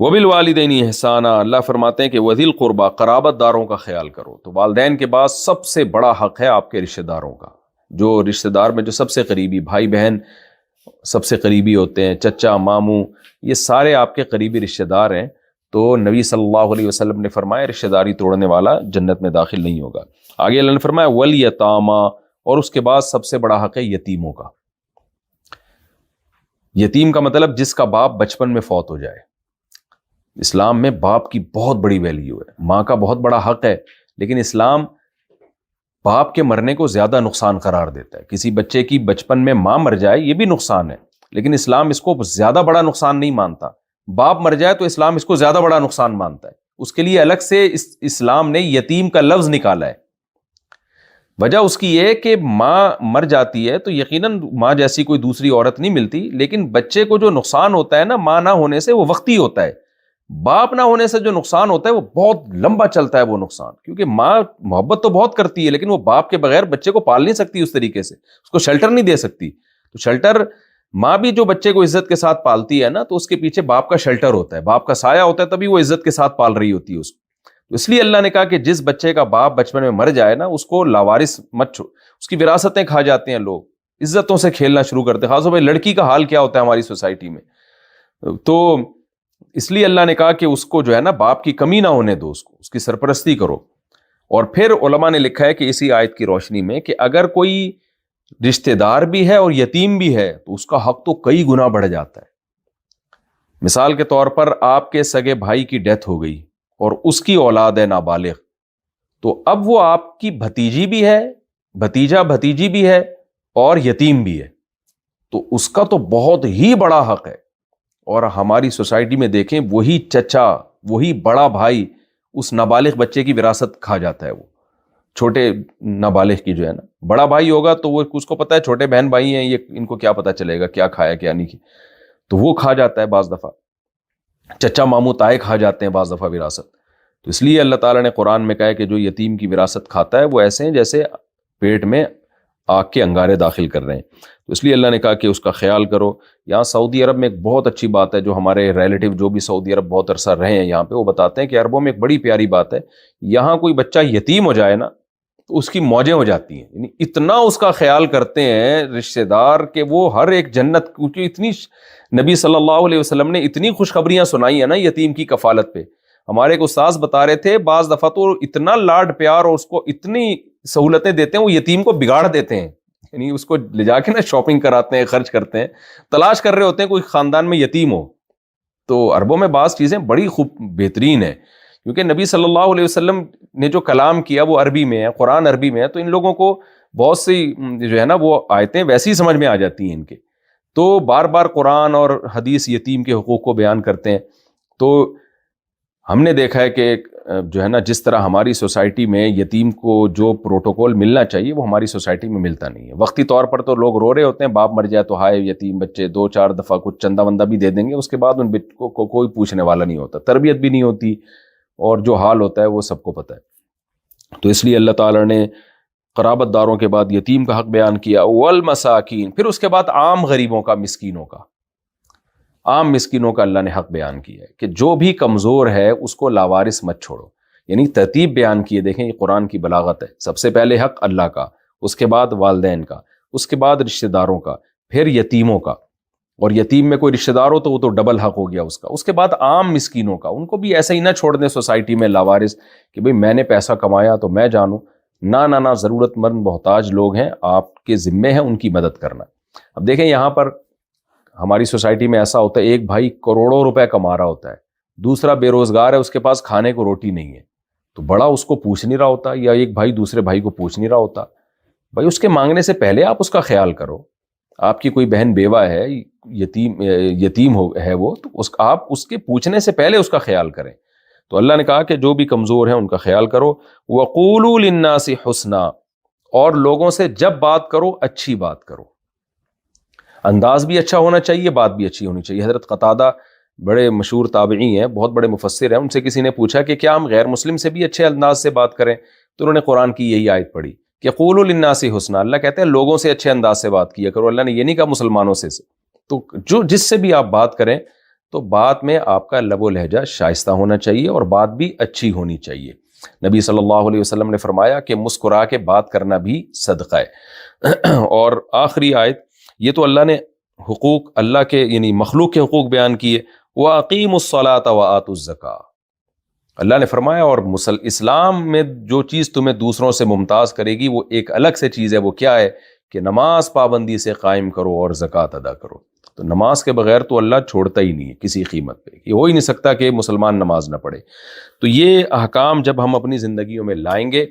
وبالوالدین احسانا، اللہ فرماتے ہیں کہ وذی القربا، قرابت داروں کا خیال کرو. تو والدین کے بعد سب سے بڑا حق ہے آپ کے رشتہ داروں کا. جو رشتہ دار میں جو سب سے قریبی بھائی بہن سب سے قریبی ہوتے ہیں، چچا ماموں، یہ سارے آپ کے قریبی رشتہ دار ہیں. تو نبی صلی اللہ علیہ وسلم نے فرمایا رشتہ داری توڑنے والا جنت میں داخل نہیں ہوگا. آگے اللہ نے فرمایا والیتاما، اور اس کے بعد سب سے بڑا حق ہے یتیموں کا. یتیم کا مطلب جس کا باپ بچپن میں فوت ہو جائے. اسلام میں باپ کی بہت بڑی ویلیو ہے، ماں کا بہت بڑا حق ہے، لیکن اسلام باپ کے مرنے کو زیادہ نقصان قرار دیتا ہے. کسی بچے کی بچپن میں ماں مر جائے یہ بھی نقصان ہے، لیکن اسلام اس کو زیادہ بڑا نقصان نہیں مانتا. باپ مر جائے تو اسلام اس کو زیادہ بڑا نقصان مانتا ہے. اس کے لیے الگ سے اسلام نے یتیم کا لفظ نکالا ہے. وجہ اس کی یہ کہ ماں مر جاتی ہے تو یقیناً ماں جیسی کوئی دوسری عورت نہیں ملتی، لیکن بچے کو جو نقصان ہوتا ہے نا ماں نہ ہونے سے وہ وقتی ہوتا ہے. باپ نہ ہونے سے جو نقصان ہوتا ہے وہ بہت لمبا چلتا ہے وہ نقصان، کیونکہ ماں محبت تو بہت کرتی ہے لیکن وہ باپ کے بغیر بچے کو پال نہیں سکتی اس طریقے سے، اس کو شیلٹر نہیں دے سکتی. تو شیلٹر، ماں بھی جو بچے کو عزت کے ساتھ پالتی ہے نا تو اس کے پیچھے باپ کا شیلٹر ہوتا ہے، باپ کا سایہ ہوتا ہے، تبھی وہ عزت کے ساتھ پال رہی ہوتی ہے اس کو. اس لیے اللہ نے کہا کہ جس بچے کا باپ بچپن میں مر جائے نا اس کو لاوارث مت چھوڑ، اس کی وراثتیں کھا جاتے ہیں لوگ، عزتوں سے کھیلنا شروع کرتے ہیں. خاص طور پہ لڑکی کا حال کیا ہوتا ہے ہماری سوسائٹی میں. تو اس لیے اللہ نے کہا کہ اس کو جو ہے نا باپ کی کمی نہ ہونے دو، اس کی سرپرستی کرو. اور پھر علماء نے لکھا ہے کہ اسی آیت کی روشنی میں کہ اگر کوئی رشتہ دار بھی ہے اور یتیم بھی ہے تو اس کا حق تو کئی گنا بڑھ جاتا ہے. مثال کے طور پر آپ کے سگے بھائی کی ڈیتھ ہو گئی اور اس کی اولاد ہے نابالغ، تو اب وہ آپ کی بھتیجی بھی ہے، بھتیجا بھتیجی بھی ہے اور یتیم بھی ہے، تو اس کا تو بہت ہی بڑا حق ہے. اور ہماری سوسائٹی میں دیکھیں وہی چچا، وہی بڑا بھائی اس نابالغ بچے کی وراثت کھا جاتا ہے. وہ چھوٹے نابالغ کی جو ہے نا، بڑا بھائی ہوگا تو وہ اس کو پتا ہے چھوٹے بہن بھائی ہیں، یہ ان کو کیا پتا چلے گا کیا کھایا کیا نہیں، تو وہ کھا جاتا ہے بعض دفعہ. چچا ماموں تائے کھا جاتے ہیں بعض دفعہ وراثت. تو اس لیے اللہ تعالیٰ نے قرآن میں کہا ہے کہ جو یتیم کی وراثت کھاتا ہے وہ ایسے ہیں جیسے پیٹ میں آگ کے انگارے داخل کر رہے ہیں. تو اس لیے اللہ نے کہا کہ اس کا خیال کرو. یہاں سعودی عرب میں ایک بہت اچھی بات ہے، جو ہمارے ریلیٹیو جو بھی سعودی عرب بہت عرصہ رہے ہیں یہاں پہ، وہ بتاتے ہیں کہ عربوں میں ایک بڑی پیاری بات ہے، یہاں کوئی بچہ یتیم ہو جائے نا تو اس کی موجیں ہو جاتی ہیں، یعنی اتنا اس کا خیال کرتے ہیں رشتہ دار کہ وہ ہر ایک جنت، کیونکہ اتنی نبی صلی اللہ علیہ وسلم نے اتنی خوشخبریاں سنائی ہیں نا یتیم کی کفالت پہ. ہمارے ایک استاذ بتا رہے تھے بعض دفعہ تو اتنا لاڈ پیار اور اس کو اتنی سہولتیں دیتے ہیں وہ یتیم کو بگاڑ دیتے ہیں، یعنی اس کو لے جا کے نا شاپنگ کراتے ہیں، خرچ کرتے ہیں، تلاش کر رہے ہوتے ہیں کوئی خاندان میں یتیم ہو. تو عربوں میں بعض چیزیں بڑی خوب بہترین ہیں، کیونکہ نبی صلی اللہ علیہ وسلم نے جو کلام کیا وہ عربی میں ہے، قرآن عربی میں ہے، تو ان لوگوں کو بہت سی جو ہے نا وہ آیتیں ویسی سمجھ میں آ جاتی ہیں ان کے. تو بار بار قرآن اور حدیث یتیم کے حقوق کو بیان کرتے ہیں. تو ہم نے دیکھا ہے کہ جو ہے نا جس طرح ہماری سوسائٹی میں یتیم کو جو پروٹوکول ملنا چاہیے وہ ہماری سوسائٹی میں ملتا نہیں ہے. وقتی طور پر تو لوگ رو رہے ہوتے ہیں، باپ مر جائے تو ہائے یتیم بچے، 2-4 دفعہ کچھ چندہ وندہ بھی دے دیں گے، اس کے بعد ان بچوں کو کوئی پوچھنے والا نہیں ہوتا، تربیت بھی نہیں ہوتی، اور جو حال ہوتا ہے وہ سب کو پتہ ہے. تو اس لیے اللہ تعالیٰ نے قرابت داروں کے بعد یتیم کا حق بیان کیا، والمساکین، پھر اس کے بعد عام غریبوں کا، مسکینوں کا، عام مسکینوں کا اللہ نے حق بیان کیا ہے کہ جو بھی کمزور ہے اس کو لاوارث مت چھوڑو. یعنی ترتیب بیان کیے، دیکھیں یہ قرآن کی بلاغت ہے. سب سے پہلے حق اللہ کا، اس کے بعد والدین کا، اس کے بعد رشتہ داروں کا، پھر یتیموں کا، اور یتیم میں کوئی رشتہ دار ہو تو وہ تو ڈبل حق ہو گیا اس کا. اس کے بعد عام مسکینوں کا، ان کو بھی ایسے ہی نہ چھوڑ دیں سوسائٹی میں لاوارث کہ بھئی میں نے پیسہ کمایا تو میں جانوں. نہ ضرورت مند محتاج لوگ ہیں، آپ کے ذمے ہیں ان کی مدد کرنا. اب دیکھیں یہاں پر ہماری سوسائٹی میں ایسا ہوتا ہے، ایک بھائی کروڑوں روپے کما رہا ہوتا ہے، دوسرا بے روزگار ہے، اس کے پاس کھانے کو روٹی نہیں ہے، تو بڑا اس کو پوچھ نہیں رہا ہوتا، یا ایک بھائی دوسرے بھائی کو پوچھ نہیں رہا ہوتا. بھائی اس کے مانگنے سے پہلے آپ اس کا خیال کرو. آپ کی کوئی بہن بیوہ ہے، یتیم ہے وہ، تو آپ اس کے پوچھنے سے پہلے اس کا خیال کریں. تو اللہ نے کہا کہ جو بھی کمزور ہیں ان کا خیال کرو. وَقُولُوا لِلنَّاسِ حُسْنًا، اور لوگوں سے جب بات کرو اچھی بات کرو، انداز بھی اچھا ہونا چاہیے، بات بھی اچھی ہونی چاہیے. حضرت قتادہ بڑے مشہور تابعی ہیں، بہت بڑے مفسر ہیں، ان سے کسی نے پوچھا کہ کیا ہم غیر مسلم سے بھی اچھے انداز سے بات کریں؟ تو انہوں نے قرآن کی یہی آیت پڑھی کہ قولوا للناس حسنا. اللہ کہتے ہیں لوگوں سے اچھے انداز سے بات کیا کرو. اللہ نے یہ نہیں کہا مسلمانوں سے. تو جو جس سے بھی آپ بات کریں تو بات میں آپ کا لب و لہجہ شائستہ ہونا چاہیے اور بات بھی اچھی ہونی چاہیے. نبی صلی اللہ علیہ وسلم نے فرمایا کہ مسکرا کے بات کرنا بھی صدقہ ہے. اور آخری آیت، یہ تو اللہ نے حقوق اللہ کے یعنی مخلوق کے حقوق بیان کیے. وَأَقِيمُوا الصَّلَاةَ وَآتُوا الزَّكَاةَ، اللہ نے فرمایا اور اسلام میں جو چیز تمہیں دوسروں سے ممتاز کرے گی وہ ایک الگ سے چیز ہے. وہ کیا ہے؟ کہ نماز پابندی سے قائم کرو اور زکوٰۃ ادا کرو. تو نماز کے بغیر تو اللہ چھوڑتا ہی نہیں ہے کسی قیمت پہ، یہ ہو ہی نہیں سکتا کہ مسلمان نماز نہ پڑھے. تو یہ احکام جب ہم اپنی زندگیوں میں لائیں گے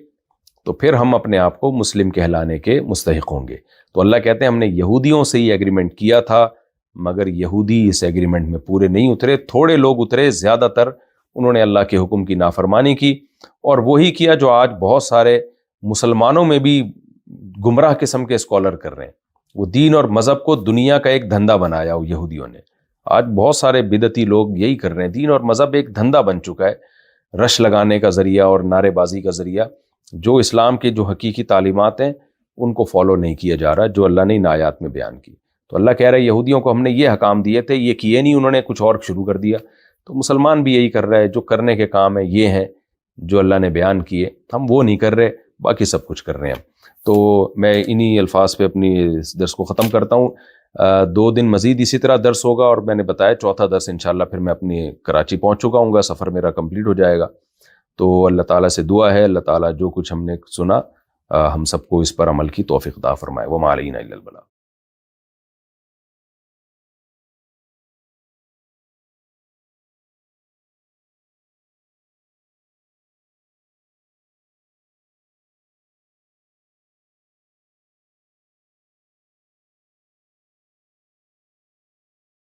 تو پھر ہم اپنے آپ کو مسلم کہلانے کے مستحق ہوں گے. تو اللہ کہتے ہیں ہم نے یہودیوں سے یہ ایگریمنٹ کیا تھا، مگر یہودی اس ایگریمنٹ میں پورے نہیں اترے. تھوڑے لوگ اترے، زیادہ تر انہوں نے اللہ کے حکم کی نافرمانی کی، اور وہی کیا جو آج بہت سارے مسلمانوں میں بھی گمراہ قسم کے اسکالر کر رہے ہیں. وہ دین اور مذہب کو دنیا کا ایک دھندا بنایا وہ یہودیوں نے. آج بہت سارے بدعتی لوگ یہی کر رہے ہیں. دین اور مذہب ایک دھندا بن چکا ہے، رش لگانے کا ذریعہ اور نعرے بازی کا ذریعہ. جو اسلام کے جو حقیقی تعلیمات ہیں ان کو فالو نہیں کیا جا رہا، جو اللہ نے ان آیات میں بیان کی. تو اللہ کہہ رہا ہے یہودیوں کو ہم نے یہ حکام دیے تھے، یہ کیے نہیں، انہوں نے کچھ اور شروع کر دیا. تو مسلمان بھی یہی کر رہا ہے، جو کرنے کے کام ہیں یہ ہیں جو اللہ نے بیان کیے، ہم وہ نہیں کر رہے، باقی سب کچھ کر رہے ہیں. تو میں انہی الفاظ پہ اپنی اس درس کو ختم کرتا ہوں. 2 دن مزید اسی طرح درس ہوگا، اور میں نے بتایا چوتھا درس انشاءاللہ پھر میں اپنی کراچی پہنچ چکا ہوں گا، سفر میرا کمپلیٹ ہو جائے گا. تو اللہ تعالیٰ سے دعا ہے اللہ تعالیٰ جو کچھ ہم نے سنا ہم سب کو اس پر عمل کی توفیق عطا فرمائے. وما علینا الا البلاغ.